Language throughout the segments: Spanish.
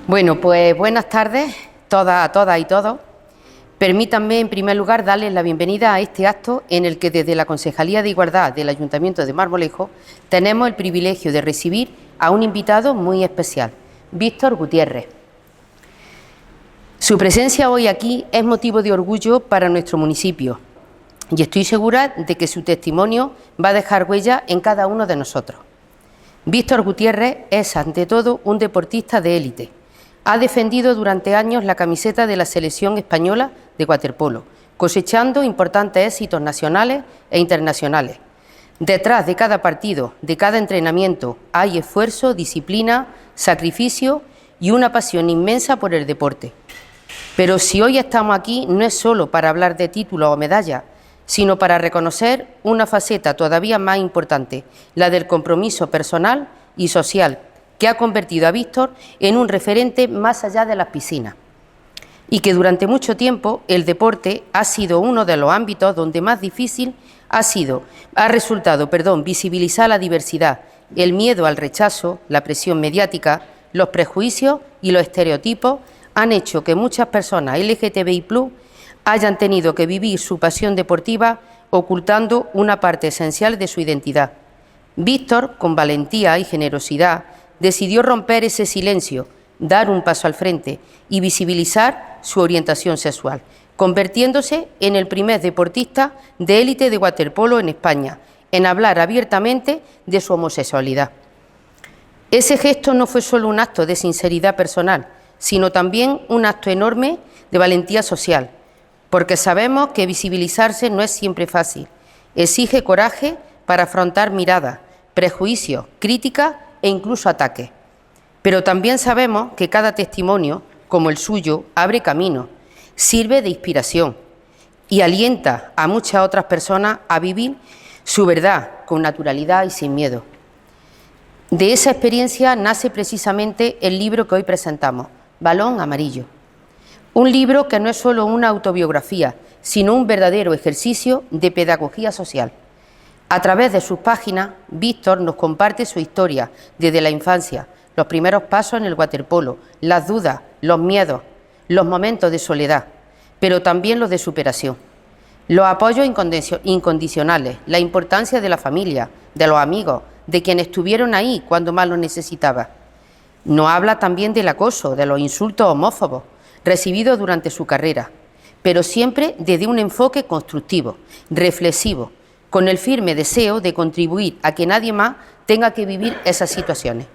Bueno, pues buenas tardes a todas y todos. Permítanme, en primer lugar, darles la bienvenida a este acto en el que desde la Concejalía de Igualdad del Ayuntamiento de Marmolejo tenemos el privilegio de recibir a un invitado muy especial, Víctor Gutiérrez. Su presencia hoy aquí es motivo de orgullo para nuestro municipio y estoy segura de que su testimonio va a dejar huella en cada uno de nosotros. Víctor Gutiérrez es, ante todo, un deportista de élite. Ha defendido durante años la camiseta de la selección española de waterpolo, cosechando importantes éxitos nacionales e internacionales. Detrás de cada partido, de cada entrenamiento, hay esfuerzo, disciplina, sacrificio y una pasión inmensa por el deporte. Pero si hoy estamos aquí no es solo para hablar de títulos o medallas, sino para reconocer una faceta todavía más importante, la del compromiso personal y social, que ha convertido a Víctor en un referente más allá de las piscinas, y que durante mucho tiempo el deporte ha sido uno de los ámbitos donde más difícil ha resultado visibilizar la diversidad, el miedo al rechazo, la presión mediática, los prejuicios y los estereotipos han hecho que muchas personas LGTBI+ hayan tenido que vivir su pasión deportiva ocultando una parte esencial de su identidad. Víctor, con valentía y generosidad, decidió romper ese silencio, dar un paso al frente y visibilizar su orientación sexual, convirtiéndose en el primer deportista de élite de waterpolo en España en hablar abiertamente de su homosexualidad. Ese gesto no fue solo un acto de sinceridad personal, sino también un acto enorme de valentía social, porque sabemos que visibilizarse no es siempre fácil, exige coraje para afrontar miradas, prejuicios, críticas e incluso ataques. Pero también sabemos que cada testimonio, como el suyo, abre camino, sirve de inspiración y alienta a muchas otras personas a vivir su verdad con naturalidad y sin miedo. De esa experiencia nace precisamente el libro que hoy presentamos, Balón Amarillo. Un libro que no es solo una autobiografía, sino un verdadero ejercicio de pedagogía social. A través de sus páginas, Víctor nos comparte su historia desde la infancia, los primeros pasos en el waterpolo, las dudas, los miedos, los momentos de soledad, pero también los de superación, los apoyos incondicionales, la importancia de la familia, de los amigos, de quienes estuvieron ahí cuando más lo necesitaba. Nos habla también del acoso, de los insultos homófobos recibidos durante su carrera, pero siempre desde un enfoque constructivo, reflexivo, con el firme deseo de contribuir a que nadie más tenga que vivir esas situaciones.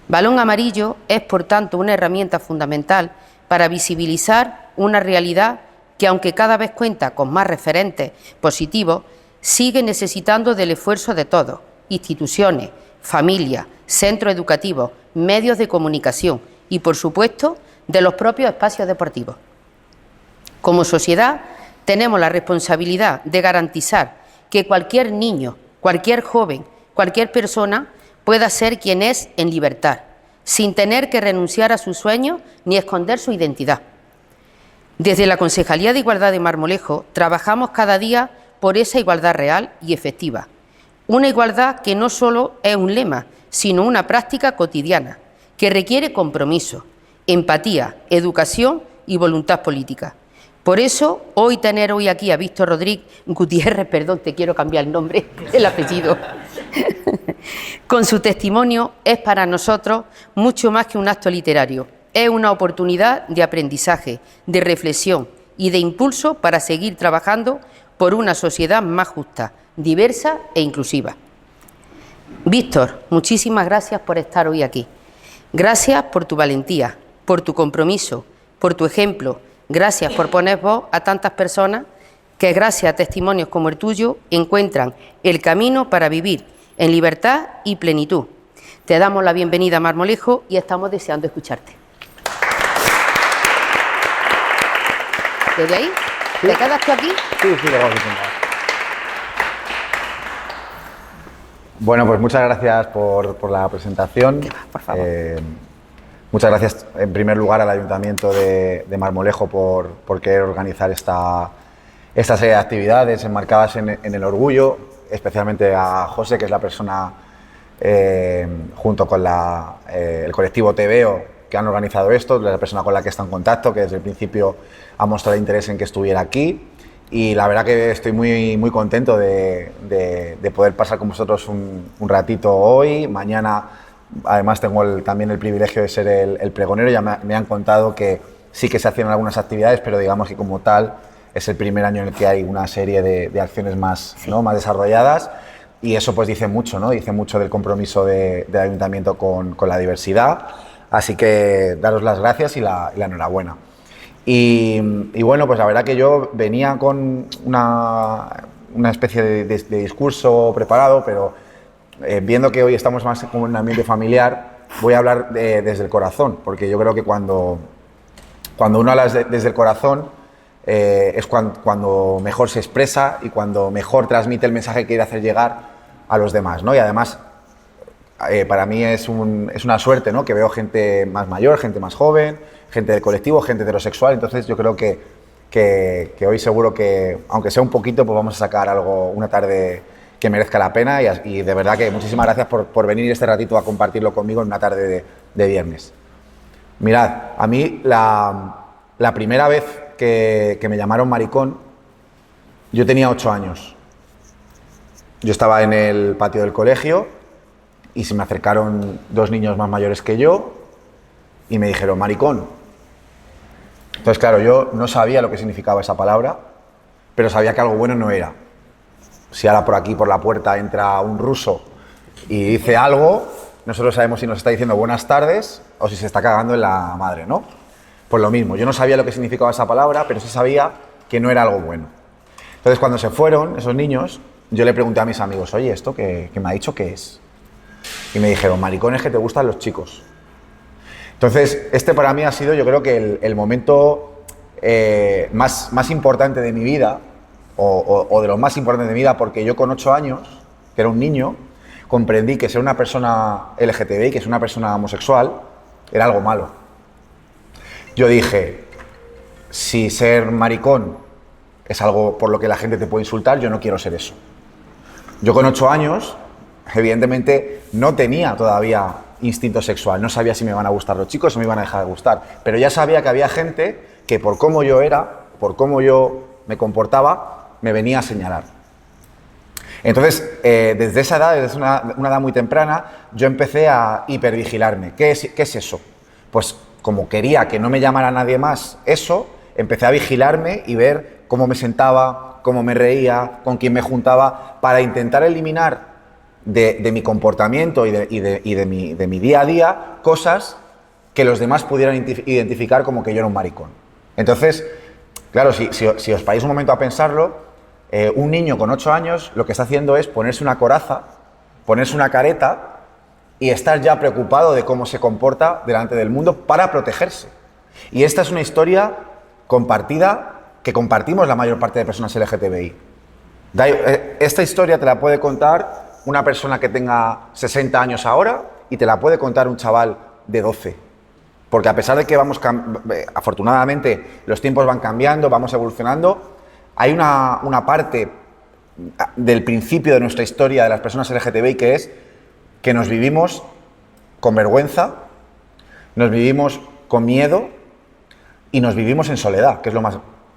Balón Amarillo es, por tanto, una herramienta fundamental para visibilizar una realidad que, aunque cada vez cuenta con más referentes positivos, sigue necesitando del esfuerzo de todos, instituciones, familias, centros educativos, medios de comunicación y, por supuesto, de los propios espacios deportivos. Como sociedad, tenemos la responsabilidad de garantizar que cualquier niño, cualquier joven, cualquier persona pueda ser quien es en libertad, sin tener que renunciar a sus sueños ni esconder su identidad. Desde la Concejalía de Igualdad de Marmolejo trabajamos cada día por esa igualdad real y efectiva. Una igualdad que no solo es un lema, sino una práctica cotidiana, que requiere compromiso, empatía, educación y voluntad política. Por eso, tener hoy aquí a Víctor Gutiérrez, te quiero cambiar el nombre, el apellido, con su testimonio es para nosotros mucho más que un acto literario. Es una oportunidad de aprendizaje, de reflexión y de impulso para seguir trabajando por una sociedad más justa, diversa e inclusiva. Víctor, muchísimas gracias por estar hoy aquí. Gracias por tu valentía, por tu compromiso, por tu ejemplo. Gracias por poner voz a tantas personas que, gracias a testimonios como el tuyo, encuentran el camino para vivir en libertad y plenitud. Te damos la bienvenida a Marmolejo y estamos deseando escucharte. ¿Desde ahí? ¿Te quedas tú aquí? Sí, lo vamos a intentar. Bueno, pues muchas gracias por la presentación. Por favor. Muchas gracias, en primer lugar, al Ayuntamiento de Marmolejo por querer organizar esta serie de actividades enmarcadas en el orgullo, especialmente a José, que es la persona, junto con el colectivo TVO, que han organizado esto, la persona con la que está en contacto, que desde el principio ha mostrado interés en que estuviera aquí. Y la verdad que estoy muy contento de poder pasar con vosotros un ratito hoy. Mañana, además, tengo también el privilegio de ser el pregonero. Ya me han contado que sí que se hacían algunas actividades, pero digamos que como tal es el primer año en el que hay una serie de acciones más, ¿no?, más desarrolladas. Y eso pues dice mucho, ¿no? Dice mucho del compromiso del Ayuntamiento con la diversidad. Así que daros las gracias y la enhorabuena. Y bueno, pues la verdad que yo venía con una especie de discurso preparado, pero viendo que hoy estamos más como en un ambiente familiar, voy a hablar desde el corazón, porque yo creo que cuando uno habla desde el corazón es cuando mejor se expresa y cuando mejor transmite el mensaje que quiere hacer llegar a los demás, ¿no? Y además, para mí es una suerte, ¿no?, que veo gente más mayor, gente más joven, gente del colectivo, gente heterosexual. Entonces yo creo que hoy seguro que, aunque sea un poquito, pues vamos a sacar algo, una tarde que merezca la pena, y de verdad que muchísimas gracias por venir este ratito a compartirlo conmigo en una tarde de viernes. Mirad, a mí la primera vez que me llamaron maricón, yo tenía 8 años. Yo estaba en el patio del colegio y se me acercaron 2 niños más mayores que yo y me dijeron maricón. Entonces, claro, yo no sabía lo que significaba esa palabra, pero sabía que algo bueno no era. Si ahora por aquí, por la puerta, entra un ruso y dice algo, nosotros sabemos si nos está diciendo buenas tardes o si se está cagando en la madre, ¿no? Pues lo mismo, yo no sabía lo que significaba esa palabra, pero sí sabía que no era algo bueno. Entonces, cuando se fueron esos niños, yo le pregunté a mis amigos, oye, ¿esto que me ha dicho qué es? Y me dijeron, maricón es que te gustan los chicos. Entonces, este para mí ha sido, yo creo que el momento más importante de mi vida, o de los más importantes de mi vida, porque yo con 8 años, que era un niño, comprendí que ser una persona LGTBI, que es una persona homosexual, era algo malo. Yo dije, si ser maricón es algo por lo que la gente te puede insultar, yo no quiero ser eso. Yo con 8 años, evidentemente, no tenía todavía instinto sexual, no sabía si me iban a gustar los chicos o me iban a dejar de gustar, pero ya sabía que había gente que por cómo yo era, por cómo yo me comportaba, me venía a señalar. Entonces, desde esa edad, desde una edad muy temprana, yo empecé a hipervigilarme. ¿Qué es eso? Pues como quería que no me llamara nadie más eso, empecé a vigilarme y ver cómo me sentaba, cómo me reía, con quién me juntaba, para intentar eliminar de mi comportamiento y de mi día a día cosas que los demás pudieran identificar como que yo era un maricón. Entonces, claro, si os paráis un momento a pensarlo, un niño con 8 años lo que está haciendo es ponerse una coraza, ponerse una careta y estar ya preocupado de cómo se comporta delante del mundo para protegerse. Y esta es una historia compartida que compartimos la mayor parte de personas LGTBI. Esta historia te la puede contar una persona que tenga 60 años ahora y te la puede contar un chaval de 12. Porque a pesar de que afortunadamente los tiempos van cambiando, vamos evolucionando, hay una parte del principio de nuestra historia de las personas LGTBI que es que nos vivimos con vergüenza, nos vivimos con miedo y nos vivimos en soledad, que es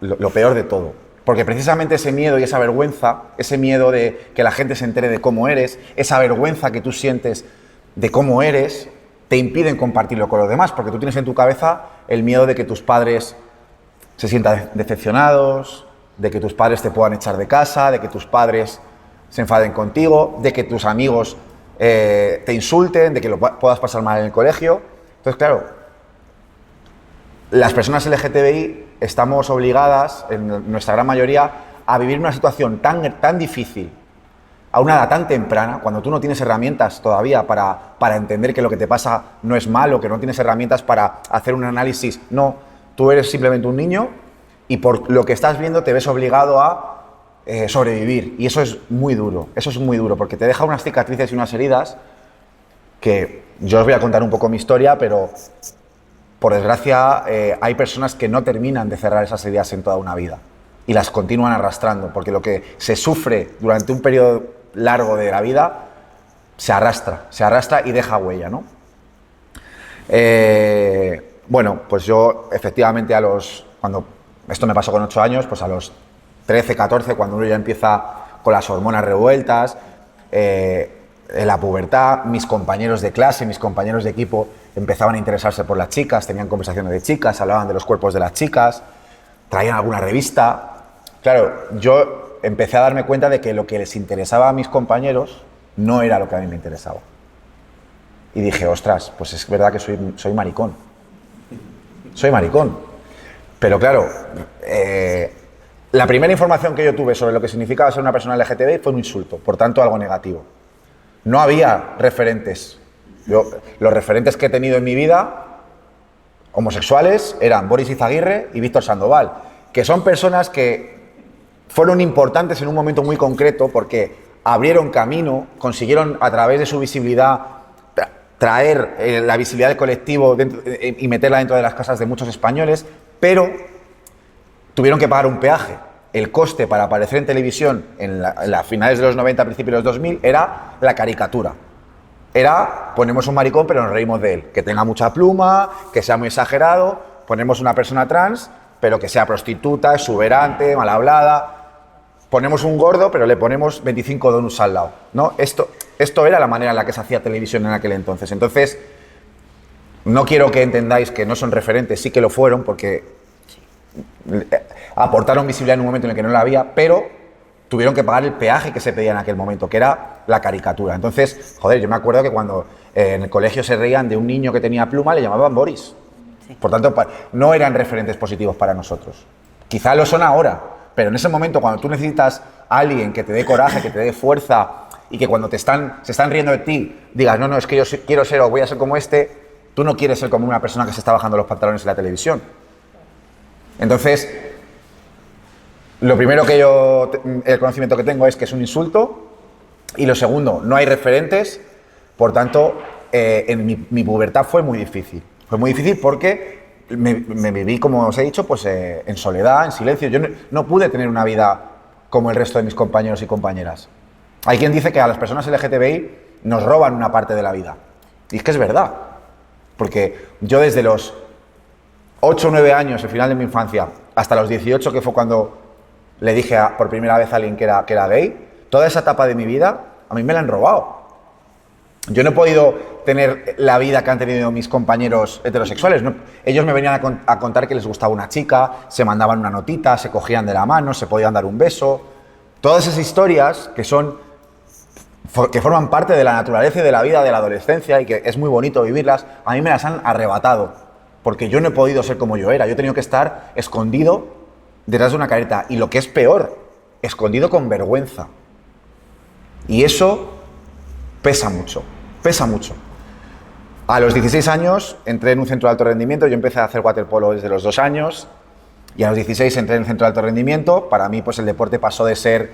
lo peor de todo. Porque precisamente ese miedo y esa vergüenza, ese miedo de que la gente se entere de cómo eres, esa vergüenza que tú sientes de cómo eres, te impiden compartirlo con los demás, porque tú tienes en tu cabeza el miedo de que tus padres se sientan decepcionados, de que tus padres te puedan echar de casa, de que tus padres se enfaden contigo, de que tus amigos te insulten, de que lo puedas pasar mal en el colegio. Entonces, claro, las personas LGTBI estamos obligadas, en nuestra gran mayoría, a vivir una situación tan difícil a una edad tan temprana, cuando tú no tienes herramientas todavía para entender que lo que te pasa no es malo, que no tienes herramientas para hacer un análisis. No, tú eres simplemente un niño y por lo que estás viendo te ves obligado a sobrevivir. Y eso es muy duro, porque te deja unas cicatrices y unas heridas que yo os voy a contar un poco mi historia, pero por desgracia hay personas que no terminan de cerrar esas heridas en toda una vida y las continúan arrastrando, porque lo que se sufre durante un periodo largo de la vida se arrastra y deja huella, ¿no? Bueno, pues yo efectivamente cuando esto me pasó con 8 años, pues a los 13, 14, cuando uno ya empieza con las hormonas revueltas, en la pubertad, mis compañeros de clase, mis compañeros de equipo empezaban a interesarse por las chicas, tenían conversaciones de chicas, hablaban de los cuerpos de las chicas, traían alguna revista. Claro, yo empecé a darme cuenta de que lo que les interesaba a mis compañeros no era lo que a mí me interesaba. Y dije, ostras, pues es verdad que soy maricón. Soy maricón. Pero claro, la primera información que yo tuve sobre lo que significaba ser una persona LGTBI fue un insulto, por tanto algo negativo. No había referentes. Los referentes que he tenido en mi vida, homosexuales, eran Boris Izaguirre y Víctor Sandoval, que son personas que fueron importantes en un momento muy concreto porque abrieron camino, consiguieron a través de su visibilidad traer la visibilidad del colectivo y meterla dentro de las casas de muchos españoles, pero tuvieron que pagar un peaje. El coste para aparecer en televisión en las finales de los 90, principios de los 2000, era la caricatura. Era, ponemos un maricón pero nos reímos de él, que tenga mucha pluma, que sea muy exagerado, ponemos una persona trans pero que sea prostituta, exuberante, mal hablada, ponemos un gordo pero le ponemos 25 donuts al lado, ¿no? Esto era la manera en la que se hacía televisión en aquel entonces. Entonces, no quiero que entendáis que no son referentes, sí que lo fueron porque aportaron visibilidad en un momento en el que no la había, pero tuvieron que pagar el peaje que se pedía en aquel momento, que era la caricatura. Entonces, joder, yo me acuerdo que cuando en el colegio se reían de un niño que tenía pluma, le llamaban Boris. Sí. Por tanto, no eran referentes positivos para nosotros. Quizá lo son ahora, pero en ese momento, cuando tú necesitas a alguien que te dé coraje, que te dé fuerza y que cuando se están riendo de ti, digas, no, es que yo quiero ser o voy a ser como este, tú no quieres ser como una persona que se está bajando los pantalones en la televisión. Entonces, lo primero que el conocimiento que tengo es que es un insulto, y lo segundo, no hay referentes, por tanto, en mi pubertad fue muy difícil. Fue muy difícil porque me viví, como os he dicho, pues en soledad, en silencio. Yo no pude tener una vida como el resto de mis compañeros y compañeras. Hay quien dice que a las personas LGTBI nos roban una parte de la vida. Y es que es verdad. Porque yo desde los 8 o 9 años, el final de mi infancia, hasta los 18, que fue cuando le dije por primera vez a alguien que era gay, toda esa etapa de mi vida, a mí me la han robado. Yo no he podido tener la vida que han tenido mis compañeros heterosexuales. No, ellos me venían a contar que les gustaba una chica, se mandaban una notita, se cogían de la mano, se podían dar un beso. Todas esas historias que forman parte de la naturaleza y de la vida de la adolescencia y que es muy bonito vivirlas, a mí me las han arrebatado. Porque yo no he podido ser como yo era. Yo he tenido que estar escondido detrás de una careta. Y lo que es peor, escondido con vergüenza. Y eso pesa mucho, pesa mucho. A los 16 años entré en un centro de alto rendimiento. Yo empecé a hacer waterpolo desde los 2 años. Y a los 16 entré en el centro de alto rendimiento. Para mí, pues el deporte pasó de ser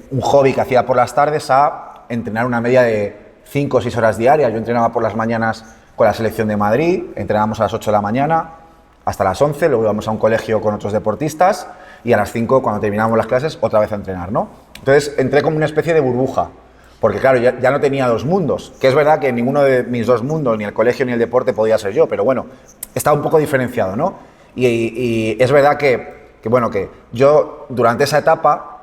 un hobby que hacía por las tardes a entrenar una media de 5 o 6 horas diarias. Yo entrenaba por las mañanas con la selección de Madrid, entrenábamos a las 8 de la mañana hasta las 11, luego íbamos a un colegio con otros deportistas y a las 5, cuando terminábamos las clases, otra vez a entrenar, ¿no? Entonces entré como una especie de burbuja, porque claro, ya no tenía 2 mundos, que es verdad que ninguno de mis 2 mundos, ni el colegio ni el deporte, podía ser yo, pero bueno, estaba un poco diferenciado, ¿no? Y es verdad que yo durante esa etapa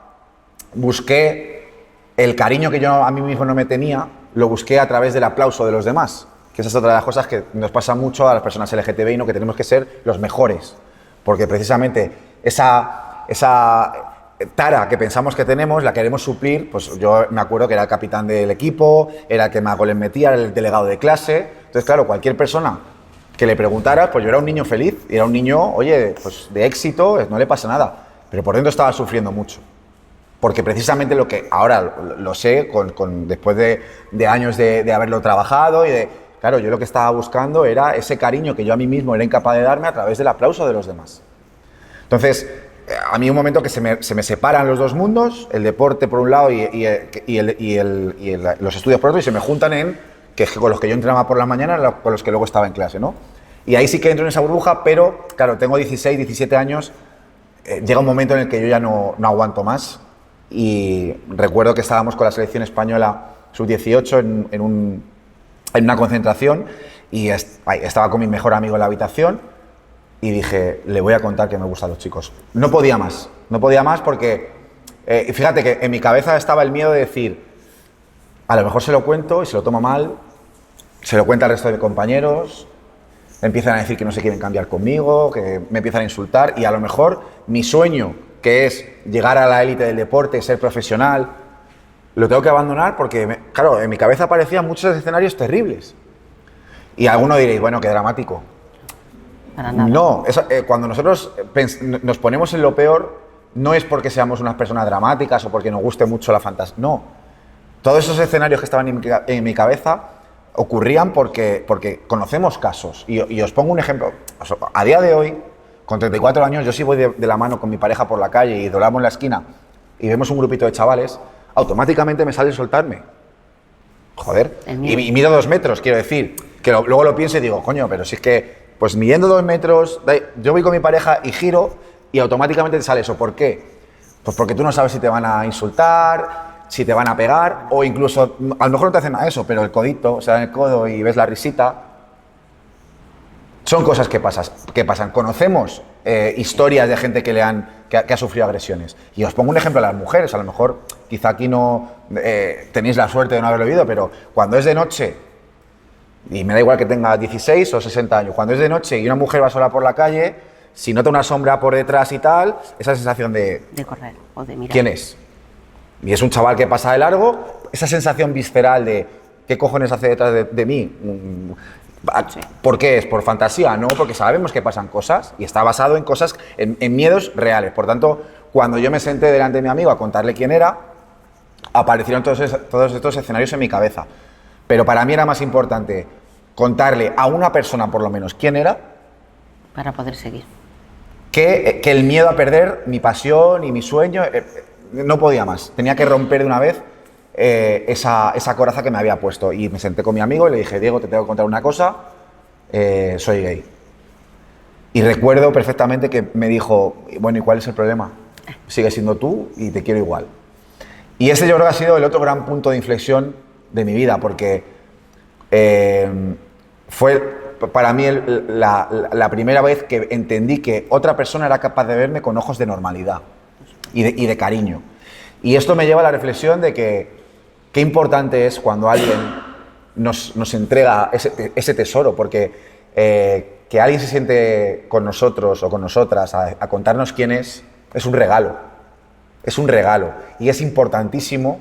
busqué el cariño que yo a mí mismo no me tenía, lo busqué a través del aplauso de los demás. Que esa es otra de las cosas que nos pasa mucho a las personas LGTBI, ¿no? Que tenemos que ser los mejores, porque precisamente esa tara que pensamos que tenemos la queremos suplir. Pues yo me acuerdo que era el capitán del equipo, era el que más goles metía, era el delegado de clase. Entonces, claro, cualquier persona que le preguntara, pues yo era un niño feliz, era un niño, oye, pues de éxito, no le pasa nada, pero por dentro estaba sufriendo mucho. Porque precisamente lo que ahora lo sé, después de años de haberlo trabajado y de... Claro, yo lo que estaba buscando era ese cariño que yo a mí mismo era incapaz de darme a través del aplauso de los demás. Entonces, a mí un momento que se me separan los 2 mundos, el deporte por un lado y los estudios por otro, y se me juntan con los que yo entrenaba por la mañana, con los que luego estaba en clase, ¿no? Y ahí sí que entro en esa burbuja, pero claro, tengo 16, 17 años, llega un momento en el que yo ya no aguanto más, y recuerdo que estábamos con la selección española sub-18 en una concentración Y estaba con mi mejor amigo en la habitación y dije, le voy a contar que me gustan los chicos. No podía más porque, fíjate que en mi cabeza estaba el miedo de decir, a lo mejor se lo cuento y se lo toma mal, se lo cuenta al resto de compañeros, me empiezan a decir que no se quieren cambiar conmigo, que me empiezan a insultar y a lo mejor mi sueño, que es llegar a la élite del deporte, ser profesional, lo tengo que abandonar porque, claro, en mi cabeza aparecían muchos escenarios terribles. Y alguno diréis, bueno, qué dramático. Para nada. No, cuando nosotros nos ponemos en lo peor, no es porque seamos unas personas dramáticas o porque nos guste mucho la fantasía. No. Todos esos escenarios que estaban en mi cabeza ocurrían porque conocemos casos. Y os pongo un ejemplo. A día de hoy, con 34 años, yo sí voy de la mano con mi pareja por la calle y doblamos en la esquina y vemos un grupito de chavales, automáticamente me sale soltarme. Joder. Y mido 2 metros, quiero decir. Que luego lo pienso y digo, coño, pero si es que, pues midiendo 2 metros, yo voy con mi pareja y giro y automáticamente te sale eso. ¿Por qué? Pues porque tú no sabes si te van a insultar, si te van a pegar, o incluso, a lo mejor no te hacen nada de eso, pero el codito, o sea, en el codo y ves la risita. Son cosas que pasan. Conocemos historias de gente que ha sufrido agresiones. Y os pongo un ejemplo a las mujeres. A lo mejor, quizá aquí no tenéis la suerte de no haberlo vivido, pero cuando es de noche, y me da igual que tenga 16 o 60 años, cuando es de noche y una mujer va sola por la calle, si nota una sombra por detrás y tal, esa sensación de correr o de mirar. ¿Quién es? Y es un chaval que pasa de largo, esa sensación visceral de ¿qué cojones hace detrás de mí? Sí. ¿Por qué es? ¿Por fantasía? No, porque sabemos que pasan cosas y está basado en cosas, en miedos reales. Por tanto, cuando yo me senté delante de mi amigo a contarle quién era, aparecieron todos estos escenarios en mi cabeza. Pero para mí era más importante contarle a una persona, por lo menos, quién era, Para poder seguir. que el miedo a perder mi pasión y mi sueño. No podía más. Tenía que romper de una vez esa coraza que me había puesto. Y me senté con mi amigo y le dije, Diego, te tengo que contar una cosa, soy gay. Y recuerdo perfectamente que me dijo, bueno, ¿y cuál es el problema? Sigues siendo tú y te quiero igual. Y ese yo creo que ha sido el otro gran punto de inflexión de mi vida, porque fue para mí la primera vez que entendí que otra persona era capaz de verme con ojos de normalidad y de cariño. Y esto me lleva a la reflexión de que qué importante es cuando alguien nos entrega ese tesoro, porque que alguien se siente con nosotros o con nosotras a contarnos quién es un regalo. Es un regalo. Y es importantísimo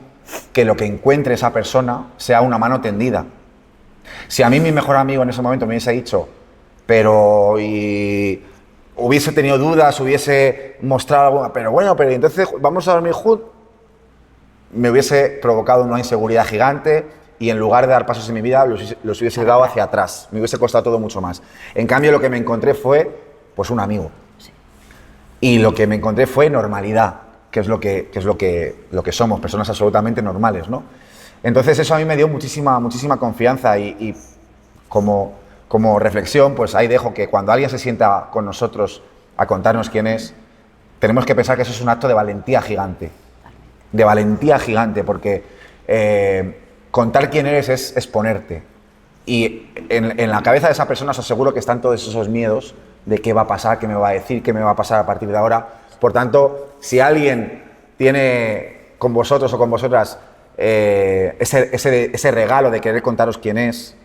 que lo que encuentre esa persona sea una mano tendida. Si a mí mi mejor amigo en ese momento me hubiese dicho, hubiese tenido dudas, hubiese mostrado alguna, pero entonces vamos a dormir juntos, me hubiese provocado una inseguridad gigante y en lugar de dar pasos en mi vida los hubiese dado hacia atrás, me hubiese costado todo mucho más. En cambio lo que me encontré fue pues un amigo. Sí. Y lo que me encontré fue normalidad, que es lo que somos, personas absolutamente normales, ¿no? Entonces eso a mí me dio muchísima confianza y como reflexión, pues ahí dejo que cuando alguien se sienta con nosotros a contarnos quién es, tenemos que pensar que eso es un acto de valentía gigante. De valentía gigante, porque contar quién eres es exponerte. Y en la cabeza de esa persona os aseguro que están todos esos miedos de qué va a pasar, qué me va a decir, qué me va a pasar a partir de ahora. Por tanto, si alguien tiene con vosotros o con vosotras ese regalo de querer contaros quién es,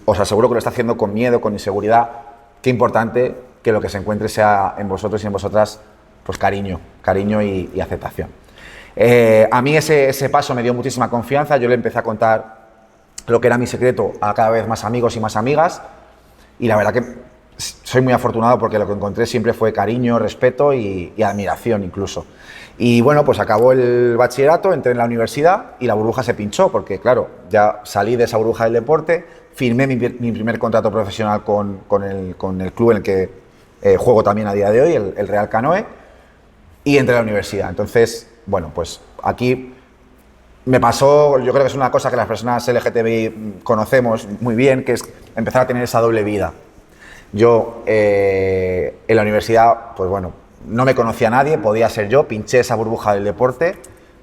os aseguro que lo está haciendo con miedo, con inseguridad. Qué importante que lo que se encuentre sea en vosotros y en vosotras pues cariño y aceptación. A mí ese paso me dio muchísima confianza. Yo le empecé a contar lo que era mi secreto a cada vez más amigos y más amigas, y la verdad que soy muy afortunado porque lo que encontré siempre fue cariño, respeto y admiración incluso. Y bueno, pues acabó el bachillerato, entré en la universidad y la burbuja se pinchó porque, claro, ya salí de esa burbuja del deporte, firmé mi primer contrato profesional con el club en el que juego también a día de hoy, el Real Canoe, y entré a la universidad. Entonces, bueno, pues aquí me pasó, yo creo que es una cosa que las personas LGTBI conocemos muy bien, que es empezar a tener esa doble vida. Yo en la universidad, pues bueno, no me conocía a nadie, podía ser yo, pinché esa burbuja del deporte.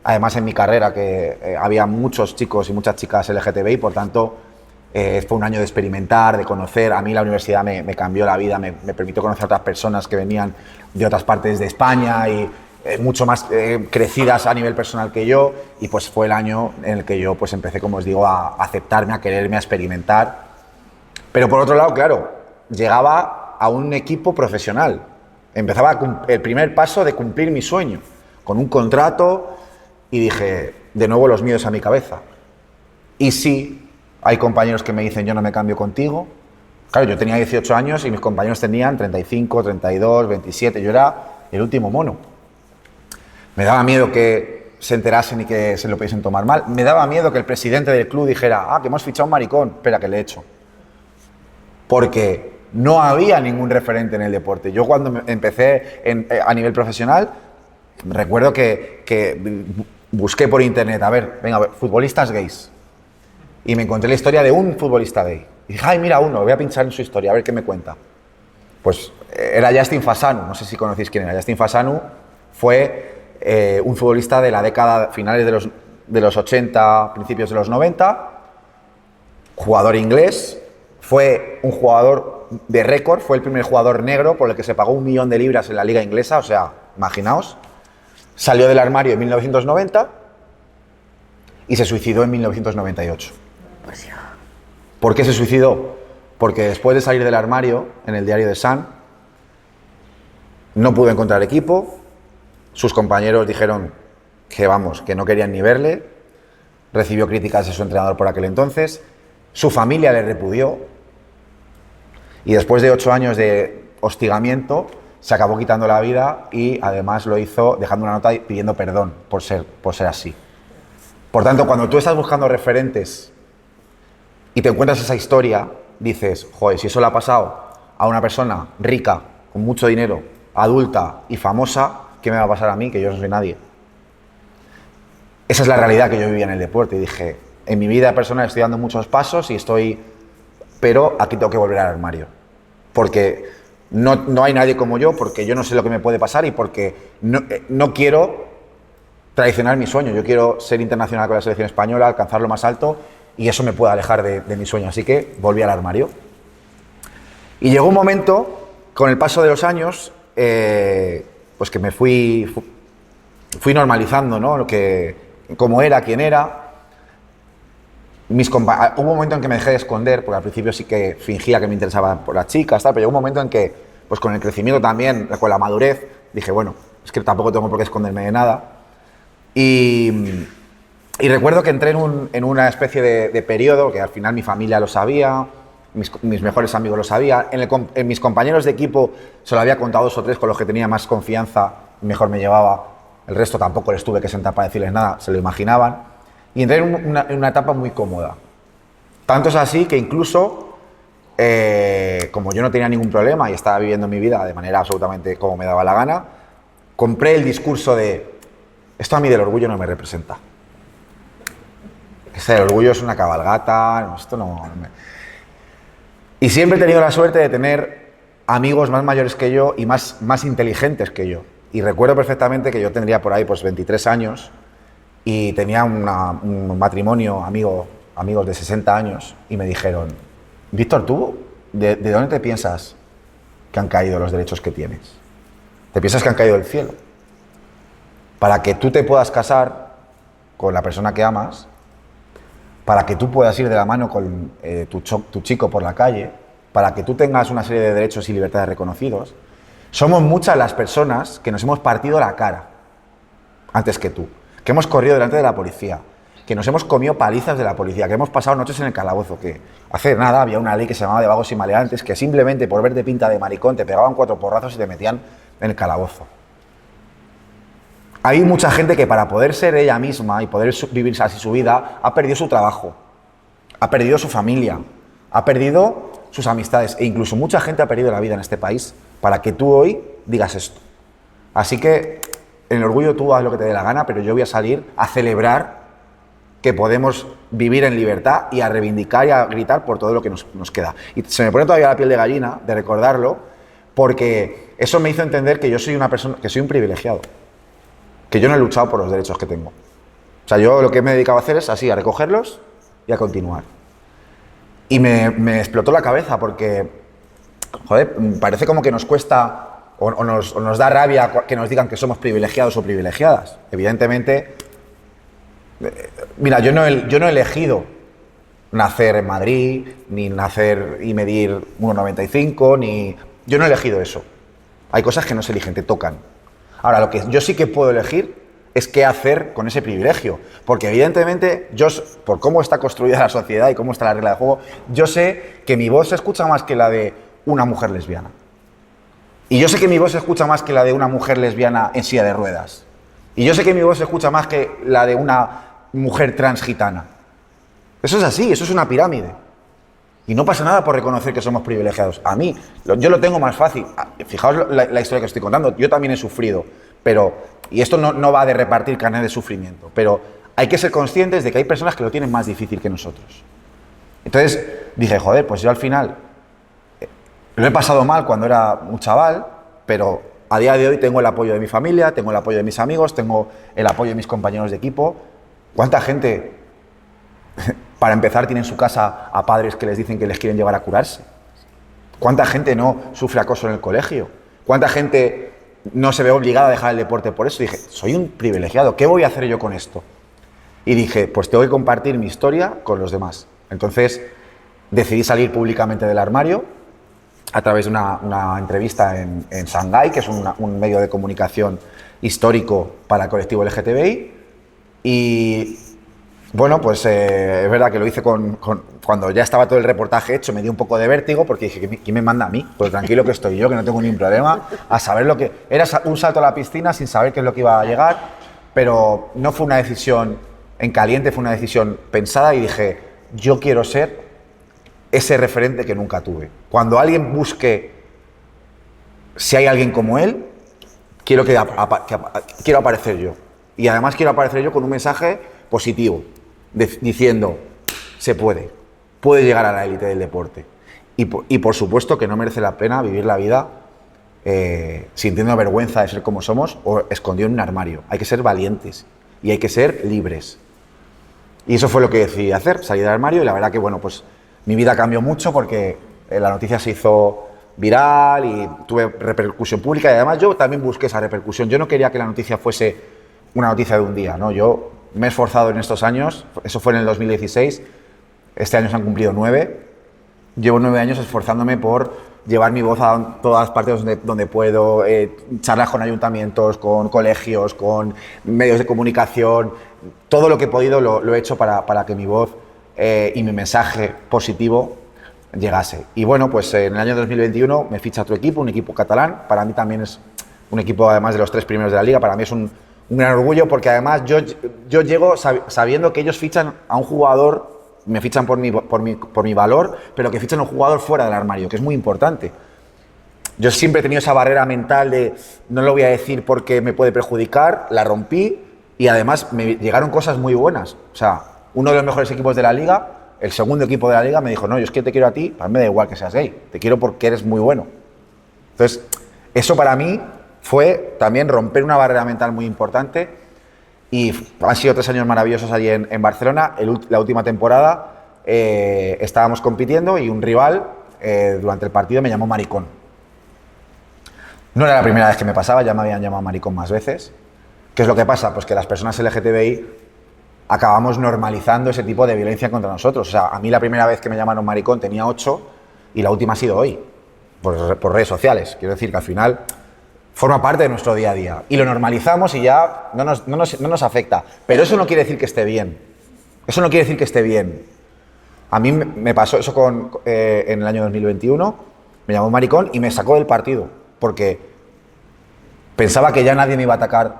Además en mi carrera que había muchos chicos y muchas chicas LGTBI, por tanto Fue un año de experimentar, de conocer. A mí la universidad me cambió la vida, me permitió conocer a otras personas que venían de otras partes de España y mucho más crecidas a nivel personal que yo, y pues fue el año en el que yo pues empecé, como os digo, a aceptarme, a quererme, a experimentar. Pero por otro lado, claro, llegaba a un equipo profesional. Empezaba el primer paso de cumplir mi sueño, con un contrato, y dije, de nuevo los miedos a mi cabeza. Y sí, hay compañeros que me dicen, yo no me cambio contigo. Claro, yo tenía 18 años y mis compañeros tenían 35, 32, 27, yo era el último mono. Me daba miedo que se enterasen y que se lo pudiesen tomar mal. Me daba miedo que el presidente del club dijera, que hemos fichado un maricón, espera que le echo. Porque no había ningún referente en el deporte. Yo cuando empecé a nivel profesional, recuerdo que busqué por internet, a ver, futbolistas gays. Y me encontré la historia de un futbolista gay. Y dije, ay, mira uno, voy a pinchar en su historia, a ver qué me cuenta. Pues era Justin Fasanu, no sé si conocéis quién era. Justin Fasanu fue un futbolista de la década, finales de los 80, principios de los 90, jugador inglés, fue un jugador de récord, fue el primer jugador negro por el que se pagó 1 millón de libras en la liga inglesa, o sea, imaginaos. Salió del armario en 1990 y se suicidó en 1998. ¿Por qué se suicidó? Porque después de salir del armario, en el diario The Sun, no pudo encontrar equipo, sus compañeros dijeron que no querían ni verle, recibió críticas de su entrenador por aquel entonces, su familia le repudió y después de 8 años de hostigamiento se acabó quitando la vida y además lo hizo dejando una nota pidiendo perdón por ser así. Por tanto, cuando tú estás buscando referentes y te encuentras esa historia, dices, joder, si eso le ha pasado a una persona rica, con mucho dinero, adulta y famosa, ¿qué me va a pasar a mí, que yo no soy nadie? Esa es la realidad que yo vivía en el deporte y dije, en mi vida personal estoy dando muchos pasos pero aquí tengo que volver al armario. Porque no hay nadie como yo, porque yo no sé lo que me puede pasar y porque no quiero traicionar mi sueño. Yo quiero ser internacional con la selección española, alcanzar lo más alto y eso me puede alejar de mi sueño. Así que volví al armario. Y llegó un momento, con el paso de los años, pues que me fui normalizando, ¿no? Cómo era, quién era. Hubo un momento en que me dejé de esconder, porque al principio sí que fingía que me interesaba por las chicas, pero llegó un momento en que, pues con el crecimiento también, con la madurez, dije, bueno, es que tampoco tengo por qué esconderme de nada. Y recuerdo que entré en una especie de periodo, que al final mi familia lo sabía, mis mejores amigos lo sabían, en mis compañeros de equipo se lo había contado 2 o 3 con los que tenía más confianza, mejor me llevaba, el resto tampoco les tuve que sentar para decirles nada, se lo imaginaban. Y entré en una etapa muy cómoda. Tanto es así que incluso, como yo no tenía ningún problema y estaba viviendo mi vida de manera absolutamente como me daba la gana, compré el discurso de esto a mí del orgullo no me representa. El orgullo es una cabalgata, esto no me... Y siempre he tenido la suerte de tener amigos más mayores que yo y más inteligentes que yo. Y recuerdo perfectamente que yo tendría por ahí pues 23 años y tenía un matrimonio, amigos de 60 años, y me dijeron, Víctor, ¿tú de dónde te piensas que han caído los derechos que tienes? ¿Te piensas que han caído del cielo? Para que tú te puedas casar con la persona que amas, para que tú puedas ir de la mano con tu chico por la calle, para que tú tengas una serie de derechos y libertades reconocidos, somos muchas las personas que nos hemos partido la cara antes que tú, que hemos corrido delante de la policía, que nos hemos comido palizas de la policía, que hemos pasado noches en el calabozo, que hace nada había una ley que se llamaba de vagos y maleantes, que simplemente por verte pinta de maricón te pegaban 4 porrazos y te metían en el calabozo. Hay mucha gente que para poder ser ella misma y poder vivir así su vida, ha perdido su trabajo, ha perdido su familia, ha perdido sus amistades e incluso mucha gente ha perdido la vida en este país para que tú hoy digas esto. Así que en el orgullo tú haz lo que te dé la gana, pero yo voy a salir a celebrar que podemos vivir en libertad y a reivindicar y a gritar por todo lo que nos queda. Y se me pone todavía la piel de gallina de recordarlo, porque eso me hizo entender que yo soy una persona, que soy un privilegiado, que yo no he luchado por los derechos que tengo. O sea, yo lo que me he dedicado a hacer es así, a recogerlos y a continuar. Y me explotó la cabeza porque, joder, parece como que nos cuesta o nos da rabia que nos digan que somos privilegiados o privilegiadas. Evidentemente, mira, yo no he elegido nacer en Madrid, ni nacer y medir 1,95, yo no he elegido eso. Hay cosas que no se eligen, te tocan. Ahora, lo que yo sí que puedo elegir es qué hacer con ese privilegio. Porque evidentemente, yo, por cómo está construida la sociedad y cómo está la regla de juego, yo sé que mi voz se escucha más que la de una mujer lesbiana. Y yo sé que mi voz se escucha más que la de una mujer lesbiana en silla de ruedas. Y yo sé que mi voz se escucha más que la de una mujer transgitana. Eso es así, eso es una pirámide. Y no pasa nada por reconocer que somos privilegiados. A mí, yo lo tengo más fácil. Fijaos la historia que estoy contando. Yo también he sufrido, y esto no va de repartir carnet de sufrimiento, pero hay que ser conscientes de que hay personas que lo tienen más difícil que nosotros. Entonces dije, joder, pues yo al final lo he pasado mal cuando era un chaval, pero a día de hoy tengo el apoyo de mi familia, tengo el apoyo de mis amigos, tengo el apoyo de mis compañeros de equipo. ¿Cuánta gente, para empezar, tiene en su casa a padres que les dicen que les quieren llevar a curarse? ¿Cuánta gente no sufre acoso en el colegio? ¿Cuánta gente no se ve obligada a dejar el deporte por eso? Dije, soy un privilegiado, ¿qué voy a hacer yo con esto? Y dije, pues tengo que compartir mi historia con los demás. Entonces decidí salir públicamente del armario a través de una entrevista en Shanghái, que es un medio de comunicación histórico para el colectivo LGTBI. Y bueno, pues es verdad que lo hice cuando ya estaba todo el reportaje hecho, me dio un poco de vértigo porque dije, ¿quién me manda a mí? Pues tranquilo que estoy yo, que no tengo ningún problema, a saber lo que... Era un salto a la piscina sin saber qué es lo que iba a llegar, pero no fue una decisión en caliente, fue una decisión pensada y dije, yo quiero ser ese referente que nunca tuve. Cuando alguien busque si hay alguien como él, quiero aparecer yo. Y además quiero aparecer yo con un mensaje positivo, diciendo, se puede llegar a la élite del deporte. Y por supuesto que no merece la pena vivir la vida sintiendo vergüenza de ser como somos o escondido en un armario. Hay que ser valientes y hay que ser libres. Y eso fue lo que decidí hacer, salir del armario, y la verdad que, bueno, pues mi vida cambió mucho porque la noticia se hizo viral y tuve repercusión pública, y además yo también busqué esa repercusión. Yo no quería que la noticia fuese una noticia de un día, ¿no? Yo me he esforzado en estos años, eso fue en el 2016, este año se han cumplido 9, llevo 9 años esforzándome por llevar mi voz a todas partes donde puedo, charlas con ayuntamientos, con colegios, con medios de comunicación, todo lo que he podido lo he hecho para que mi voz y mi mensaje positivo llegase. Y bueno, pues en el año 2021 me ficha otro equipo, un equipo catalán. Para mí también es un equipo, además de los 3 primeros de la liga, para mí es un gran orgullo, porque además yo llego sabiendo que ellos fichan a un jugador, me fichan por mi valor, pero que fichan a un jugador fuera del armario, que es muy importante. Yo siempre he tenido esa barrera mental de no lo voy a decir porque me puede perjudicar, la rompí, y además me llegaron cosas muy buenas. O sea, uno de los mejores equipos de la liga, el segundo equipo de la liga, me dijo, no, yo es que te quiero a ti, a mí me da igual que seas gay, te quiero porque eres muy bueno. Entonces, eso para mí fue también romper una barrera mental muy importante, y han sido 3 años maravillosos allí en Barcelona. La última temporada estábamos compitiendo y un rival durante el partido me llamó maricón. No era la primera vez que me pasaba, ya me habían llamado maricón más veces. ¿Qué es lo que pasa? Pues que las personas LGTBI acabamos normalizando ese tipo de violencia contra nosotros. O sea, a mí la primera vez que me llamaron maricón tenía 8 y la última ha sido hoy, por redes sociales. Quiero decir que al final forma parte de nuestro día a día y lo normalizamos y ya no nos afecta. Pero eso no quiere decir que esté bien. Eso no quiere decir que esté bien. A mí me pasó eso en el año 2021, me llamó maricón y me sacó del partido, porque pensaba que ya nadie me iba a atacar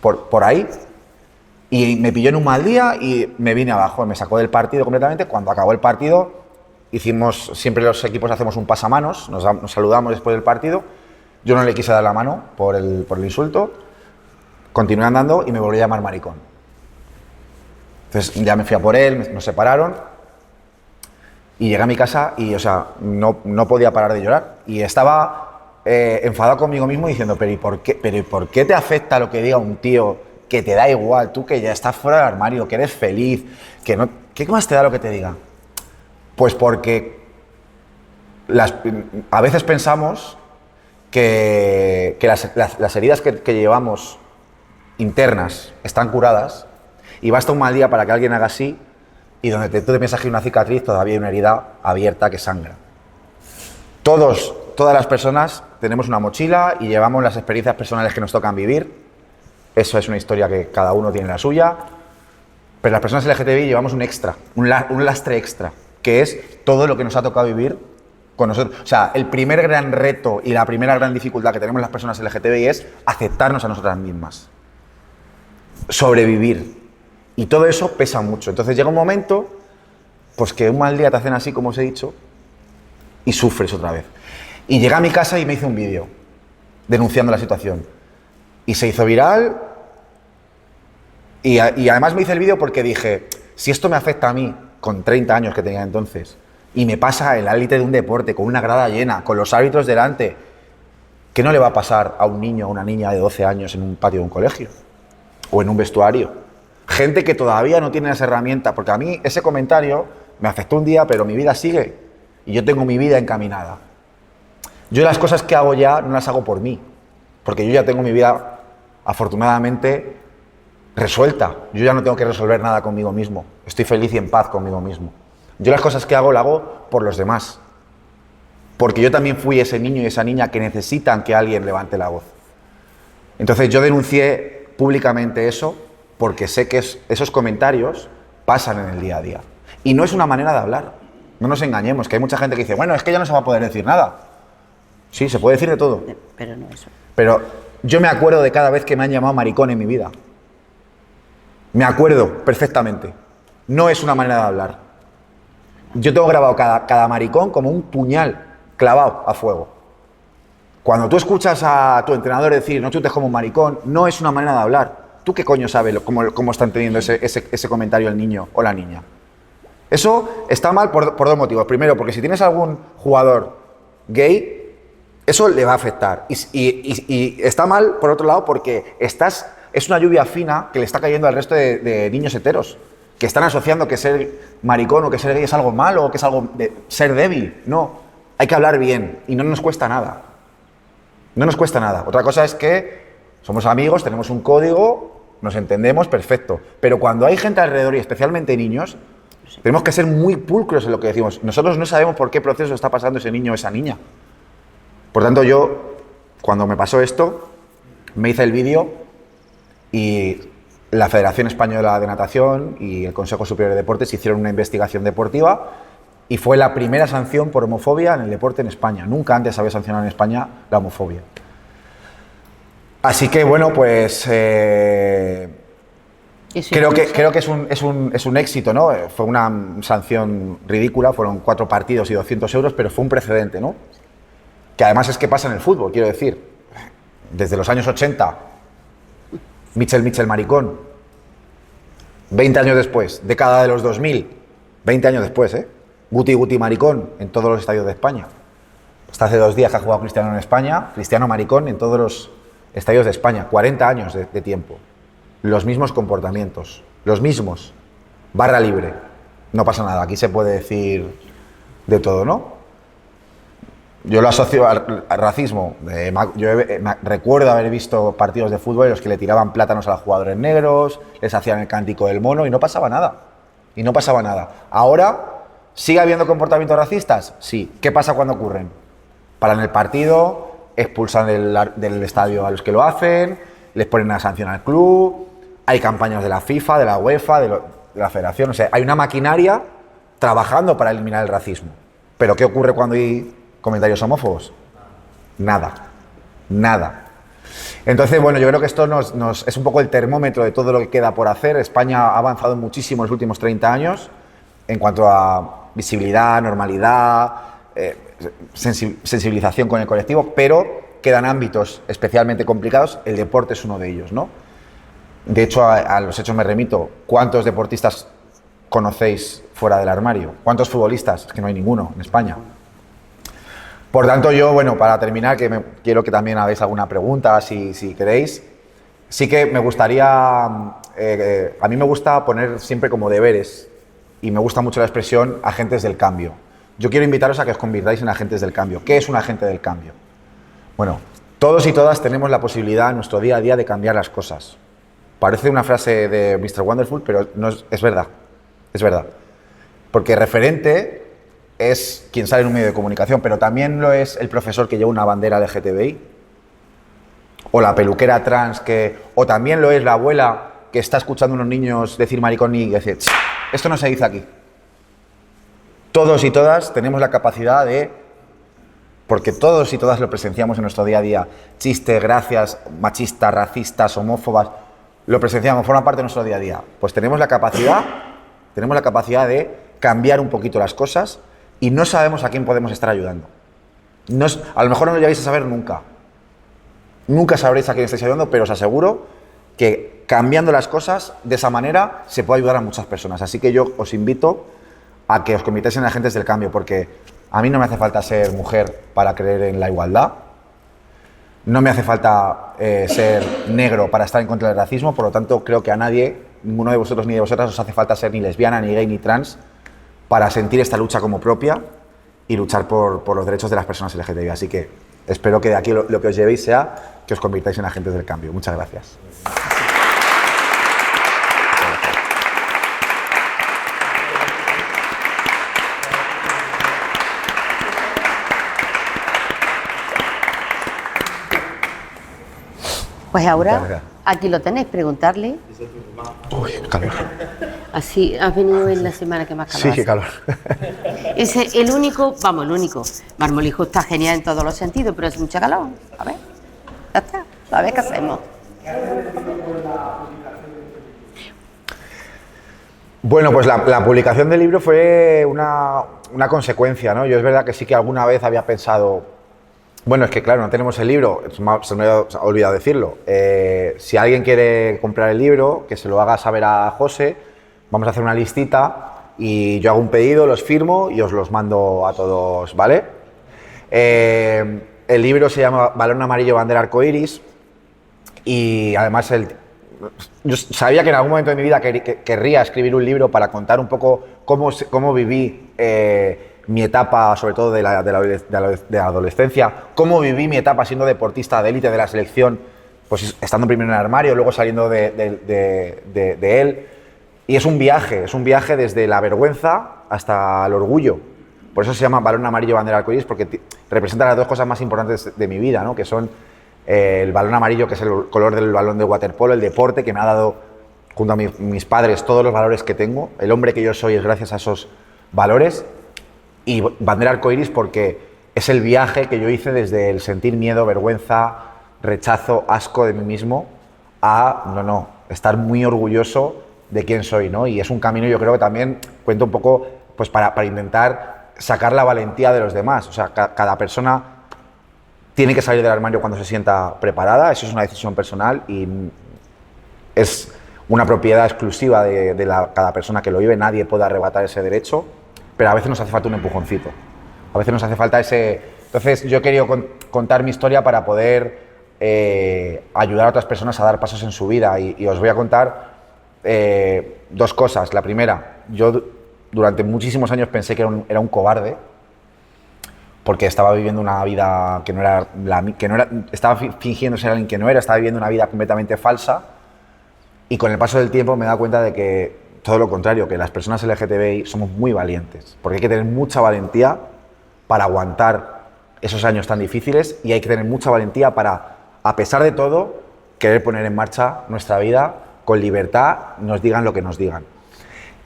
por ahí, y me pilló en un mal día y me vine abajo, me sacó del partido completamente. Cuando acabó el partido, siempre los equipos hacemos un pasamanos, nos saludamos después del partido. Yo no le quise dar la mano por el insulto, continué andando y me volví a llamar maricón. Entonces ya me fui a por él, nos separaron y llegué a mi casa y, o sea, no podía parar de llorar. Y estaba enfadado conmigo mismo diciendo, ¿pero y por qué te afecta lo que diga un tío que te da igual, tú que ya estás fuera del armario, que eres feliz, ¿qué más te da lo que te diga? Pues porque a veces pensamos que las heridas que llevamos internas están curadas y basta un mal día para que alguien haga así y donde tú te piensas que hay una cicatriz todavía hay una herida abierta que sangra. Todas las personas tenemos una mochila y llevamos las experiencias personales que nos tocan vivir. Eso es una historia que cada uno tiene la suya. Pero las personas LGTBI llevamos un extra, un lastre extra, que es todo lo que nos ha tocado vivir con nosotros. O sea, el primer gran reto y la primera gran dificultad que tenemos las personas LGTBI es aceptarnos a nosotras mismas. Sobrevivir. Y todo eso pesa mucho. Entonces llega un momento, pues que un mal día te hacen así, como os he dicho, y sufres otra vez. Y llegué a mi casa y me hice un vídeo denunciando la situación. Y se hizo viral. Y además me hice el vídeo porque dije, si esto me afecta a mí, con 30 años que tenía entonces, y me pasa en la élite de un deporte, con una grada llena, con los árbitros delante, ¿qué no le va a pasar a un niño o una niña de 12 años en un patio de un colegio? O en un vestuario. Gente que todavía no tiene las herramientas, porque a mí ese comentario me afectó un día, pero mi vida sigue. Y yo tengo mi vida encaminada. Yo las cosas que hago ya no las hago por mí, porque yo ya tengo mi vida, afortunadamente, resuelta. Yo ya no tengo que resolver nada conmigo mismo. Estoy feliz y en paz conmigo mismo. Yo las cosas que hago, las hago por los demás. Porque yo también fui ese niño y esa niña que necesitan que alguien levante la voz. Entonces yo denuncié públicamente eso porque sé que esos comentarios pasan en el día a día. Y no es una manera de hablar. No nos engañemos, que hay mucha gente que dice, bueno, es que ya no se va a poder decir nada. Sí, se puede decir de todo. Pero no eso. Pero yo me acuerdo de cada vez que me han llamado maricón en mi vida. Me acuerdo perfectamente. No es una manera de hablar. Yo tengo grabado cada maricón como un puñal clavado a fuego. Cuando tú escuchas a tu entrenador decir no chutes como un maricón, no es una manera de hablar. ¿Tú qué coño sabes cómo está entendiendo ese comentario el niño o la niña? Eso está mal por dos motivos. Primero, porque si tienes algún jugador gay, eso le va a afectar. Y está mal, por otro lado, porque es una lluvia fina que le está cayendo al resto de niños heteros, que están asociando que ser maricón o que ser gay es algo malo o que es algo de ser débil. No, hay que hablar bien y no nos cuesta nada. No nos cuesta nada. Otra cosa es que somos amigos, tenemos un código, nos entendemos, perfecto. Pero cuando hay gente alrededor y especialmente niños, tenemos que ser muy pulcros en lo que decimos. Nosotros no sabemos por qué proceso está pasando ese niño o esa niña. Por tanto, yo, cuando me pasó esto, me hice el vídeo y la Federación Española de Natación y el Consejo Superior de Deportes hicieron una investigación deportiva y fue la primera sanción por homofobia en el deporte en España. Nunca antes había sancionado en España la homofobia. Así que, bueno, pues creo que es un éxito, ¿no? Fue una sanción ridícula, fueron 4 partidos y 200 euros, pero fue un precedente, ¿no? Que además es que pasa en el fútbol, quiero decir. Desde los años 80, Mitchell maricón. 20 años después, década de los 2000, 20 años después, Guti maricón en todos los estadios de España. Hasta hace 2 días que ha jugado Cristiano en España, Cristiano maricón en todos los estadios de España. 40 años de tiempo. Los mismos comportamientos, los mismos. Barra libre. No pasa nada, aquí se puede decir de todo, ¿no? Yo lo asocio al racismo. Yo recuerdo haber visto partidos de fútbol en los que le tiraban plátanos a los jugadores negros, les hacían el cántico del mono y no pasaba nada. Y no pasaba nada. Ahora, ¿sigue habiendo comportamientos racistas? Sí. ¿Qué pasa cuando ocurren? Paran el partido, expulsan del estadio a los que lo hacen, les ponen una sanción al club, hay campañas de la FIFA, de la UEFA, de la Federación. O sea, hay una maquinaria trabajando para eliminar el racismo. ¿Pero qué ocurre cuando hay comentarios homófobos? Nada. Entonces, bueno, yo creo que esto es un poco el termómetro de todo lo que queda por hacer. España ha avanzado muchísimo en los últimos 30 años en cuanto a visibilidad, normalidad, sensibilización con el colectivo, pero quedan ámbitos especialmente complicados. El deporte es uno de ellos, ¿no? De hecho, a los hechos me remito. ¿Cuántos deportistas conocéis fuera del armario? ¿Cuántos futbolistas? Es que no hay ninguno en España. Por tanto, yo, bueno, para terminar, quiero que también hagáis alguna pregunta, si queréis. Sí que me gustaría, a mí me gusta poner siempre como deberes y me gusta mucho la expresión agentes del cambio. Yo quiero invitaros a que os convirtáis en agentes del cambio. ¿Qué es un agente del cambio? Bueno, todos y todas tenemos la posibilidad en nuestro día a día de cambiar las cosas. Parece una frase de Mr. Wonderful, pero no es verdad. Es verdad. Porque referente es quien sale en un medio de comunicación, pero también lo es el profesor que lleva una bandera LGTBI, o la peluquera trans, o también lo es la abuela que está escuchando a unos niños decir maricón y decir, esto no se dice aquí. Todos y todas tenemos la capacidad de, porque todos y todas lo presenciamos en nuestro día a día, chistes, gracias, machistas, racistas, homófobas, lo presenciamos, forma parte de nuestro día a día. Pues tenemos la capacidad de cambiar un poquito las cosas y no sabemos a quién podemos estar ayudando. A lo mejor no lo llegáis a saber nunca. Nunca sabréis a quién estáis ayudando, pero os aseguro que cambiando las cosas de esa manera se puede ayudar a muchas personas. Así que yo os invito a que os convirtáis en agentes del cambio, porque a mí no me hace falta ser mujer para creer en la igualdad, no me hace falta ser negro para estar en contra del racismo, por lo tanto creo que a nadie, ninguno de vosotros ni de vosotras os hace falta ser ni lesbiana, ni gay, ni trans para sentir esta lucha como propia y luchar por los derechos de las personas LGTBI. Así que espero que de aquí lo que os llevéis sea que os convirtáis en agentes del cambio. Muchas gracias. Pues ahora, aquí lo tenéis, preguntarle. Uy, qué calor. Así, has venido en la semana que más calor Sí, hace. qué calor. Es el único. Marmolijo está genial en todos los sentidos, pero es mucha calor. A ver, ya está. A ver qué hacemos. Bueno, pues la publicación del libro fue una consecuencia, ¿no? Yo es verdad que sí que alguna vez había pensado, bueno, es que claro, no tenemos el libro, se me ha olvidado decirlo. Si alguien quiere comprar el libro, que se lo haga saber a José, vamos a hacer una listita y yo hago un pedido, los firmo y os los mando a todos, ¿vale? El libro se llama Balón Amarillo, Bandera Arcoiris y además yo sabía que en algún momento de mi vida querría escribir un libro para contar un poco cómo viví mi etapa, sobre todo de la adolescencia, cómo viví mi etapa siendo deportista de élite de la selección, pues estando primero en el armario, luego saliendo de él. Y es un viaje desde la vergüenza hasta el orgullo. Por eso se llama Balón Amarillo, Bandera Arcoiris, porque representa las dos cosas más importantes de mi vida, ¿no? Que son el balón amarillo, que es el color del balón de waterpolo, el deporte que me ha dado, junto a mis padres, todos los valores que tengo. El hombre que yo soy es gracias a esos valores. Y bandera arcoiris porque es el viaje que yo hice desde el sentir miedo, vergüenza, rechazo, asco de mí mismo, a estar muy orgulloso de quién soy, ¿no? Y es un camino, yo creo que también cuento un poco pues para intentar sacar la valentía de los demás. O sea, cada persona tiene que salir del armario cuando se sienta preparada, eso es una decisión personal y es una propiedad exclusiva de cada persona que lo vive, nadie puede arrebatar ese derecho, pero a veces nos hace falta un empujoncito, a veces nos hace falta ese... Entonces yo he querido contar mi historia para poder ayudar a otras personas a dar pasos en su vida y os voy a contar dos cosas. La primera, yo durante muchísimos años pensé que era un cobarde, porque estaba viviendo una vida que no era estaba fingiendo ser alguien que no era, estaba viviendo una vida completamente falsa, y con el paso del tiempo me he dado cuenta de que todo lo contrario, que las personas LGTBI somos muy valientes, porque hay que tener mucha valentía para aguantar esos años tan difíciles y hay que tener mucha valentía para, a pesar de todo, querer poner en marcha nuestra vida con libertad, nos digan lo que nos digan.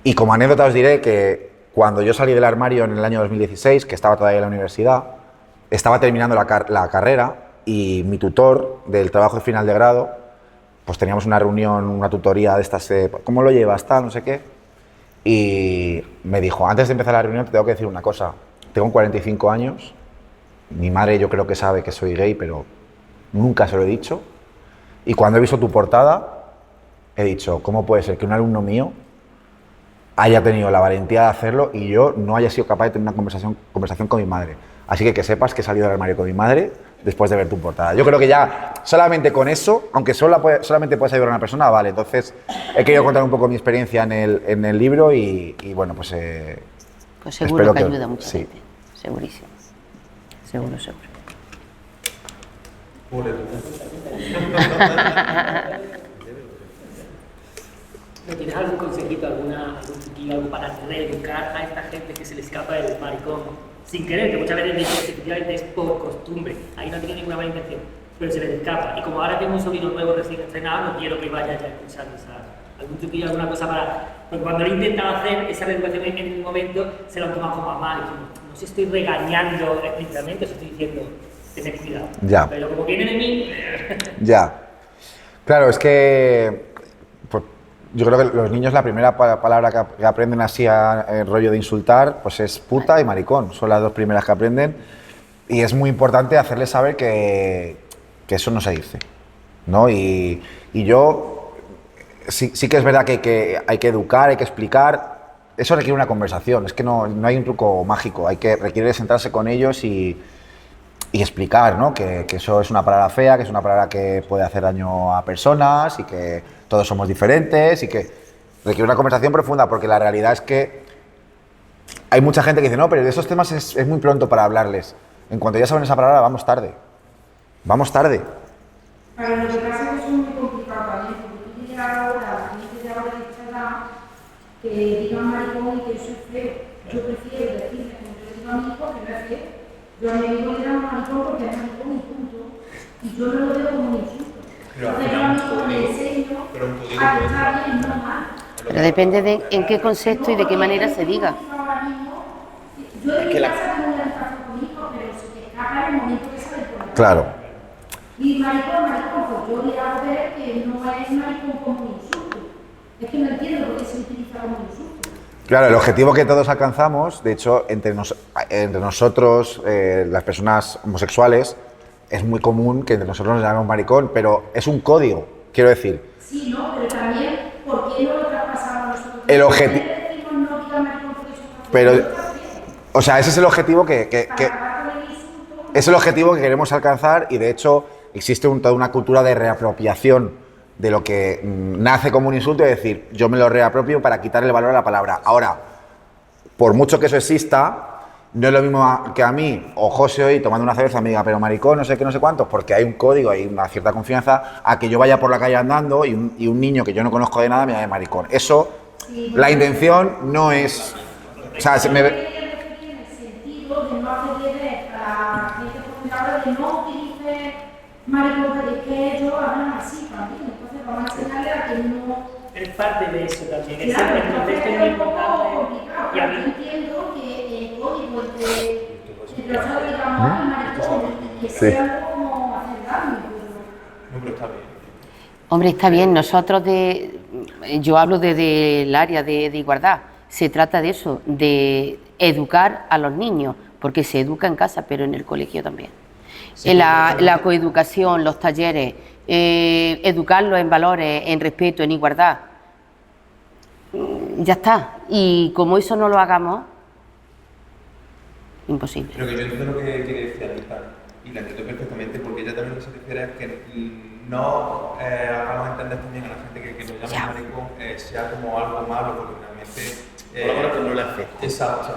Y como anécdota os diré que cuando yo salí del armario en el año 2016, que estaba todavía en la universidad, estaba terminando la carrera y mi tutor del trabajo de final de grado, pues teníamos una reunión, una tutoría de estas, ¿cómo lo llevas? Tal, no sé qué. Y me dijo, antes de empezar la reunión te tengo que decir una cosa, tengo 45 años, mi madre yo creo que sabe que soy gay, pero nunca se lo he dicho. Y cuando he visto tu portada, he dicho, ¿cómo puede ser que un alumno mío haya tenido la valentía de hacerlo y yo no haya sido capaz de tener una conversación con mi madre? Así que sepas que he salido del armario con mi madre después de ver tu portada. Yo creo que ya solamente con eso, aunque solamente puedes ayudar a una persona, vale. Entonces he querido contar un poco mi experiencia en el libro y bueno, pues seguro espero que ayuda a mucha sí. gente, segurísimo. Seguro, seguro. ¿Tienes algún consejito, algún truquillo, algo para reeducar a esta gente que se le escapa el maricón sin querer? Que muchas veces efectivamente es por costumbre, ahí no tiene ninguna mala intención, pero se les escapa. Y como ahora tengo un sobrino nuevo recién estrenado, no quiero que vaya ya escuchando, ¿sabes? Algún truquillo, alguna cosa para... Porque cuando lo he intentado hacer, esa reeducación en un momento se lo han tomado como a mal. No sé si estoy regañando explícitamente, os estoy diciendo, tened cuidado. Ya. Pero como viene de mí... Ya. Claro, es que pues, yo creo que los niños la primera palabra que aprenden así el rollo de insultar pues es puta y maricón. Son las dos primeras que aprenden y es muy importante hacerles saber que eso no se dice, ¿no? Y yo sí que es verdad que hay que educar, hay que explicar. Eso requiere una conversación, es que no hay un truco mágico, requiere sentarse con ellos y explicar, ¿no? Que eso es una palabra fea, que es una palabra que puede hacer daño a personas y que todos somos diferentes y que requiere una conversación profunda, porque la realidad es que hay mucha gente que dice, no, pero de esos temas es muy pronto para hablarles. En cuanto ya saben esa palabra, vamos tarde. Vamos tarde. Para lo que pasa es que es muy complicado también, porque tú tienes ahora a la gente de ahora de esta edad que digan maricón y que eso es feo. Yo prefiero decirle, como yo digo a mi hijo, que no es feo. Yo a mi amigo le llamo maricón porque es maricón y punto. Y yo no lo veo como un insulto. Entonces yo a mi hijo le enseño a que está bien, no mal. Pero depende de en qué concepto y de qué manera se diga. Ahora mismo, yo en mi casa tengo una educación con mi hijo, pero se te escapa en el momento que sale por la Claro. Y maricón, pues yo le hago ver que no es maricón como un insulto. Es que no entiendo por qué se utiliza como un insulto. Claro, el objetivo que todos alcanzamos, de hecho, entre nosotros, las personas homosexuales, es muy común que entre nosotros nos llamemos maricón, pero es un código, quiero decir. Sí, no, pero también, ¿por qué no lo traspasamos nosotros? El objetivo... No diga maricón porque eso está Pero, bien. o sea, ese es el objetivo que Para acabar con el insulto, es el objetivo que queremos alcanzar y, de hecho, existe toda una cultura de reapropiación de lo que nace como un insulto, es decir, yo me lo reapropio para quitarle el valor a la palabra. Ahora, por mucho que eso exista, no es lo mismo que a mí o José hoy tomando una cerveza me diga, pero maricón, no sé qué, no sé cuántos, porque hay un código, hay una cierta confianza, a que yo vaya por la calle andando y un niño que yo no conozco de nada me llame maricón. Eso, la intención no es... O sea, en el sentido de no hacerle ver a la gente joven de no utilice maricón, porque es que ellos hablan así también. Entonces vamos a enseñarle a que no... Es parte de eso también, es Claro, el contexto es muy es un poco importante. complicado. Y a Yo mí, entiendo que el código entre nosotros digamos al maricón y que Sí. sea algo como hacer daño, pero... Hombre, está bien, nosotros yo hablo desde el área de igualdad, se trata de eso, de educar a los niños, porque se educa en casa, pero en el colegio también. Sí, La coeducación, los talleres, educarlos en valores, en respeto, en igualdad, ya está. Y como eso no lo hagamos, imposible. Pero que yo entiendo lo que quiere decir Anita, y la entiendo perfectamente, porque ella también lo que se refiere es que no hagamos entender también a la gente que nos llama maricón sea como algo malo, porque realmente... que no le afecta. Exacto.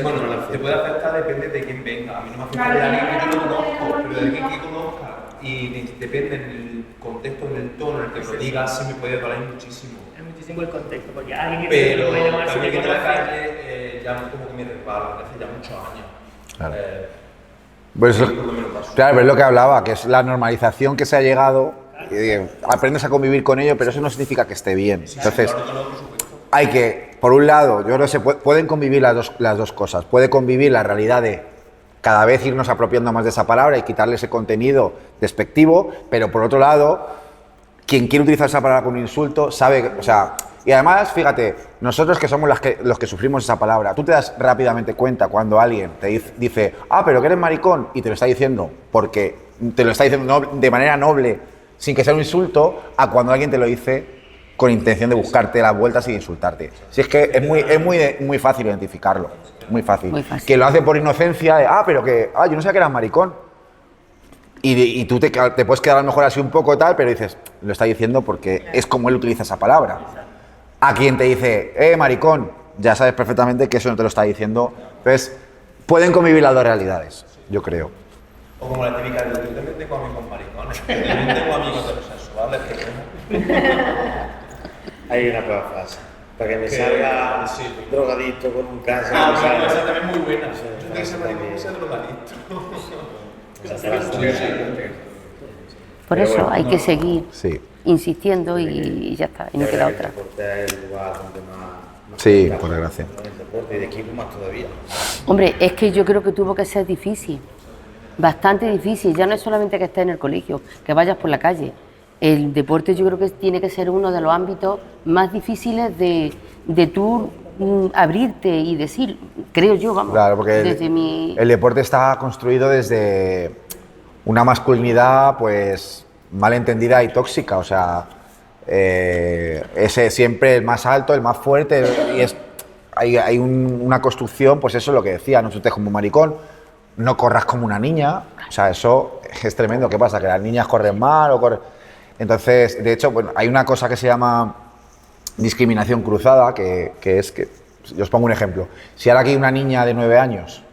Bueno, te puede afectar, depende de quién venga. A mí no me afecta de alguien que yo no conozco, pero de alguien que conozca, y depende en el contexto, en el tono en el que lo digas, sí me puede valer muchísimo. es muchísimo el contexto, porque alguien que Pero puede llamar también si que te en la conoce, calle ya como que me resbala, hace ya muchos años. Claro. Pues Lo único que me lo paso. claro, pero es lo que hablaba, que es la normalización que se ha llegado, aprendes a convivir con ello, pero eso no significa que esté bien. Entonces, hay que, por un lado, yo creo que pueden convivir las dos cosas. Puede convivir la realidad de cada vez irnos apropiando más de esa palabra y quitarle ese contenido despectivo, pero por otro lado, quien quiere utilizar esa palabra como un insulto sabe, o sea, y además, fíjate, nosotros que somos los que sufrimos esa palabra, tú te das rápidamente cuenta cuando alguien te dice, pero que eres maricón, y te lo está diciendo porque te lo está diciendo de manera noble, sin que sea un insulto, a cuando alguien te lo dice con intención de buscarte las vueltas y de insultarte. Si es que es muy fácil identificarlo, muy fácil. Muy fácil. Que lo hace por inocencia de, pero que, yo no sabía que eras maricón. y tú te puedes quedar a lo mejor así un poco tal, pero dices, lo está diciendo porque es como él utiliza esa palabra. A quien te dice, maricón, ya sabes perfectamente que eso no te lo está diciendo. Entonces, pueden convivir las dos realidades, yo creo. O como la típica de yo también tengo amigos maricones, yo también tengo amigos heterosexuales. Hay una prueba frase. Para que me salga drogadicto con un cáncer. Esa también es muy buena. Yo tengo que ser maricón y ser drogadicto. Por eso hay que seguir Sí. insistiendo y ya está, y no queda otra. El deporte es el lugar donde más Sí, por desgracia. el deporte y de equipo más todavía. Hombre, es que yo creo que tuvo que ser difícil, bastante difícil. Ya no es solamente que estés en el colegio, que vayas por la calle. El deporte yo creo que tiene que ser uno de los ámbitos más difíciles de tú abrirte y decir, creo yo, vamos, Claro, porque desde mi... el deporte está construido desde una masculinidad pues mal entendida y tóxica, o sea, ese siempre el más alto, el más fuerte, y hay una construcción, pues eso es lo que decía, no te como maricón, no corras como una niña, o sea, eso es tremendo. ¿Qué pasa? ¿Que las niñas corren mal o corren...? Entonces, de hecho, bueno, hay una cosa que se llama discriminación cruzada, que es que, yo os pongo un ejemplo, si ahora aquí una niña de 9 años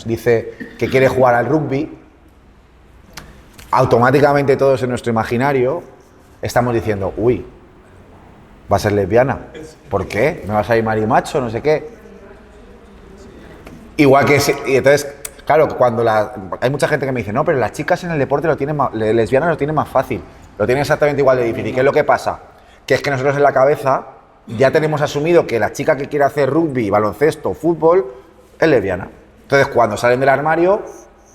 dice que quiere jugar al rugby, automáticamente todos en nuestro imaginario estamos diciendo, uy, va a ser lesbiana, ¿por qué? ¿Me vas a ir marimacho? No sé qué. Igual que, y entonces, claro, cuando hay mucha gente que me dice, no, pero las chicas en el deporte lo tienen lesbianas lo tienen más fácil, lo tienen exactamente igual de difícil. ¿Qué es lo que pasa? Que es que nosotros en la cabeza ya tenemos asumido que la chica que quiere hacer rugby, baloncesto, fútbol, es lesbiana. Entonces, cuando salen del armario,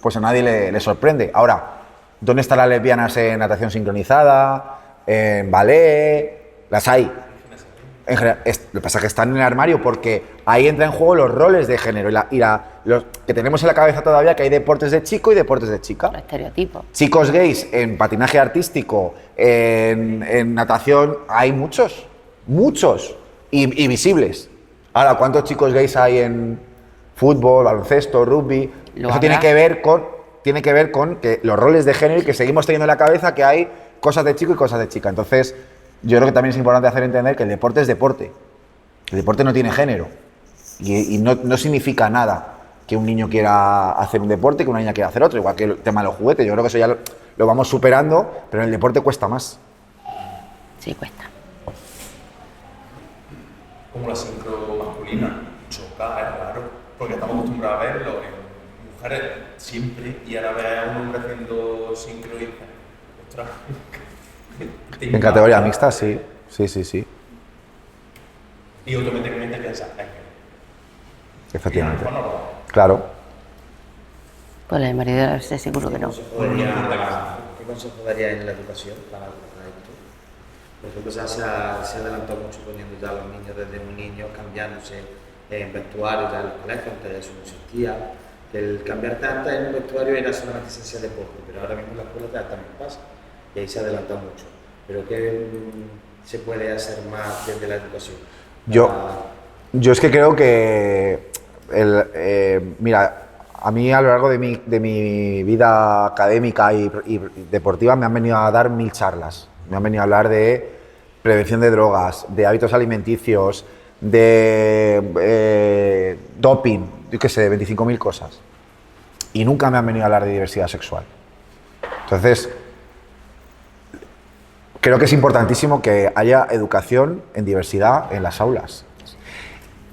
pues a nadie le sorprende. Ahora, ¿dónde están las lesbianas en natación sincronizada, en ballet? Las hay. En general, lo que pasa es que están en el armario porque ahí entra en juego los roles de género los que tenemos en la cabeza todavía, que hay deportes de chico y deportes de chica. Los estereotipos. Chicos gays en patinaje artístico, en natación, hay muchos y visibles. Ahora, ¿cuántos chicos gays hay en fútbol, baloncesto, rugby? Eso tiene que ver con que los roles de género y que seguimos teniendo en la cabeza que hay cosas de chico y cosas de chica. Entonces, yo creo que también es importante hacer entender que el deporte es deporte. El deporte no tiene género y no significa nada que un niño quiera hacer un deporte y que una niña quiera hacer otro, igual que el tema de los juguetes. Yo creo que eso ya lo vamos superando, pero en el deporte cuesta más. Sí, cuesta. Como la sincro masculina, choca, es raro, porque estamos acostumbrados a verlo en mujeres siempre y ahora ves a un hombre haciendo sincro y dices, ostras. En categoría mixta, sí. Y automáticamente piensas, Efectivamente. Claro. Pues la marido seguro que no. ¿Qué consejo daría en la educación para esto? Por ejemplo, se ha adelantado mucho poniendo ya a los niños desde muy niños, cambiándose en vestuario ya en los colegios, antes eso no existía. El cambiar tantas en un vestuario era solamente esencial deporte, pero ahora mismo en la escuela ya también pasa y ahí se ha adelantado mucho. Pero ¿qué se puede hacer más desde la educación? Yo es que creo que, mira, a mí a lo largo de mi vida académica y deportiva me han venido a dar 1000 charlas. Me han venido a hablar de prevención de drogas, de hábitos alimenticios, de doping, yo qué sé, de 25.000 cosas. Y nunca me han venido a hablar de diversidad sexual. Entonces, creo que es importantísimo que haya educación en diversidad en las aulas.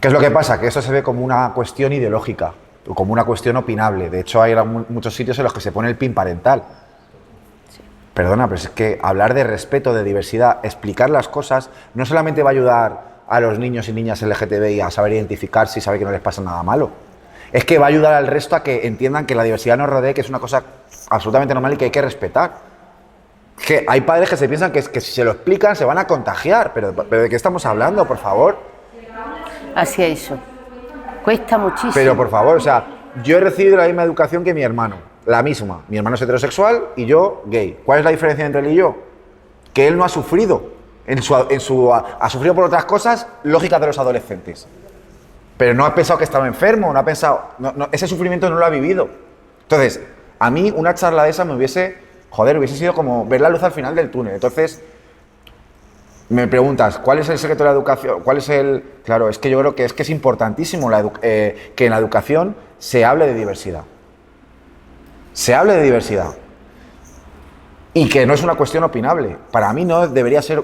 ¿Qué es lo que pasa? Que eso se ve como una cuestión ideológica, o como una cuestión opinable. De hecho, hay muchos sitios en los que se pone el PIN parental. Perdona, pero es que hablar de respeto, de diversidad, explicar las cosas, no solamente va a ayudar a los niños y niñas LGTBI a saber identificarse y saber que no les pasa nada malo. Es que va a ayudar al resto a que entiendan que la diversidad nos rodea, que es una cosa absolutamente normal y que hay que respetar. Que hay padres que se piensan que si se lo explican se van a contagiar, pero ¿de qué estamos hablando, por favor? Hacia eso. Cuesta muchísimo. Pero por favor, o sea, yo he recibido la misma educación que mi hermano, la misma. Mi hermano es heterosexual y yo gay. ¿Cuál es la diferencia entre él y yo? Que él no ha sufrido. Ha sufrido por otras cosas lógicas de los adolescentes. Pero no ha pensado que estaba enfermo, no ha pensado... ese sufrimiento no lo ha vivido. Entonces, A mí una charla de esa me hubiese sido como ver la luz al final del túnel. Entonces, me preguntas, ¿cuál es el secreto de la educación? ¿Cuál es el...? Claro, es que yo creo que es importantísimo que en la educación se hable de diversidad. Se hable de diversidad. Y que no es una cuestión opinable. Para mí no debería ser...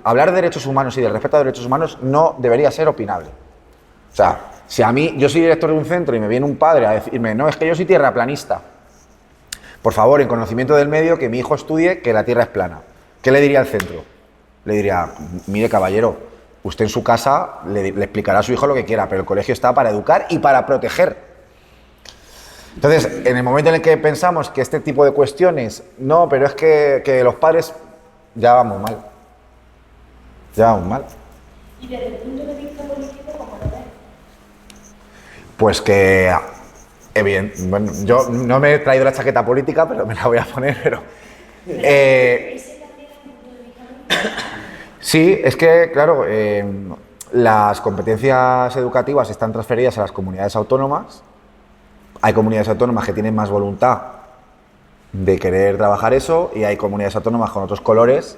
Hablar de derechos humanos y del respeto a derechos humanos no debería ser opinable. O sea, si a mí, yo soy director de un centro y me viene un padre a decirme, no, es que yo soy tierraplanista. Por favor, en conocimiento del medio, que mi hijo estudie que la Tierra es plana. ¿Qué le diría al centro? Le diría, mire caballero, usted en su casa le explicará a su hijo lo que quiera, pero el colegio está para educar y para proteger. Entonces, en el momento en el que pensamos que este tipo de cuestiones, no, pero es que los padres, ya vamos mal. Ya vamos mal. Y desde el punto de vista político, ¿cómo lo ves? Pues que, bien, bueno, yo no me he traído la chaqueta política, pero me la voy a poner, pero... Sí, es que, claro, las competencias educativas están transferidas a las comunidades autónomas. Hay comunidades autónomas que tienen más voluntad de querer trabajar eso y hay comunidades autónomas con otros colores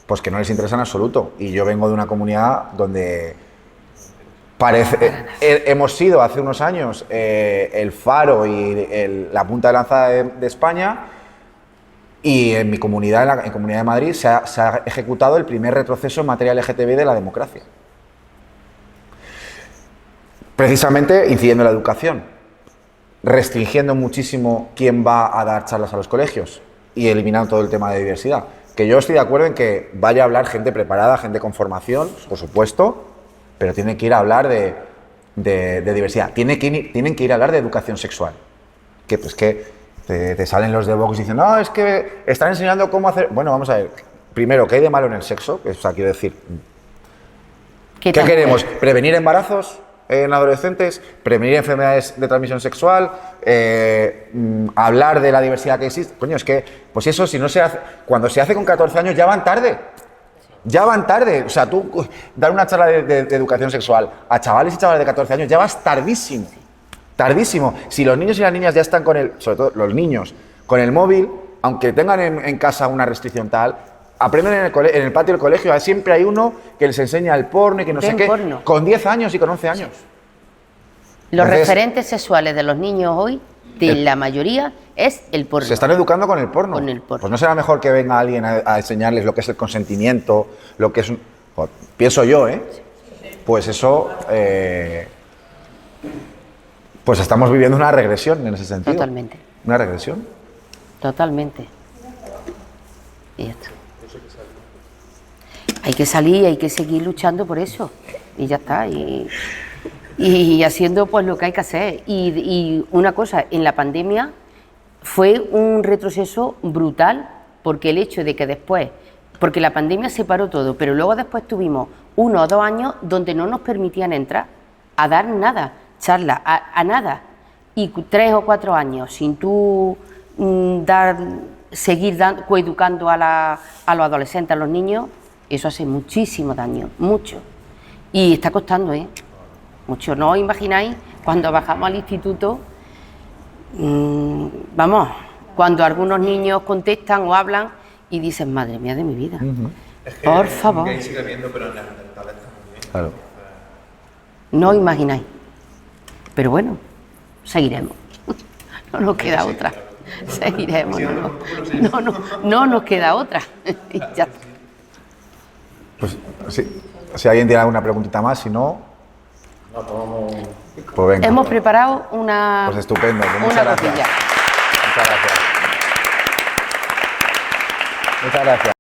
pues que no les interesa en absoluto. Y yo vengo de una comunidad donde hemos sido hace unos años el faro y la punta de lanza de España, y en mi comunidad, en Comunidad de Madrid, se ha ejecutado el primer retroceso en materia LGTBI de la democracia. Precisamente incidiendo en la educación, restringiendo muchísimo quién va a dar charlas a los colegios y eliminando todo el tema de diversidad. Que yo estoy de acuerdo en que vaya a hablar gente preparada, gente con formación, por supuesto, pero tiene que ir a hablar de diversidad. Tienen que ir a hablar de educación sexual. Que pues que te salen los de Vox y dicen, no, es que están enseñando cómo hacer... Bueno, vamos a ver. Primero, ¿qué hay de malo en el sexo? O sea, quiero decir... ¿Qué queremos? ¿Prevenir embarazos en adolescentes? ¿Prevenir enfermedades de transmisión sexual? ¿Hablar de la diversidad que existe? Coño, es que, pues eso, si no se hace... Cuando se hace con 14 años ya van tarde. Ya van tarde. O sea, tú dar una charla de educación sexual a chavales y chavales de 14 años ya vas tardísimo. Tardísimo. Si los niños y las niñas ya están sobre todo los niños, con el móvil, aunque tengan en casa una restricción tal, aprenden en el patio del colegio. Siempre hay uno que les enseña el porno y que no sé qué, con 10 años y con 11 años. Los referentes sexuales de los niños hoy, de la mayoría, es el porno. Se están educando con el porno. Con el porno. Pues no será mejor que venga alguien a enseñarles lo que es el consentimiento, lo que es pienso yo, ¿eh? Pues eso... Pues estamos viviendo una regresión en ese sentido. Totalmente. ¿Una regresión? Totalmente. Y ya está. Hay que salir, hay que seguir luchando por eso. Y ya está. Y haciendo pues lo que hay que hacer. Y una cosa, en la pandemia fue un retroceso brutal, porque el hecho de que después, porque la pandemia separó todo, pero luego después tuvimos 1 o 2 años donde no nos permitían entrar a dar nada. Charla, a nada, y 3 o 4 años sin tú seguir coeducando a los adolescentes, a los niños, eso hace muchísimo daño, mucho. Y está costando, mucho. No os imagináis cuando bajamos al instituto, vamos, cuando algunos niños contestan o hablan y dicen, madre mía de mi vida, es que por favor. Que sigue habiendo, pero en las mentales también. Claro. No os imagináis. Pero bueno, seguiremos. No nos queda otra. Seguiremos. No nos queda otra. Y ya. Pues sí, si alguien tiene alguna preguntita más, si no... Pues venga. Hemos preparado una... Pues estupendo. Pues muchas gracias. Copilla. Muchas gracias. Muchas gracias.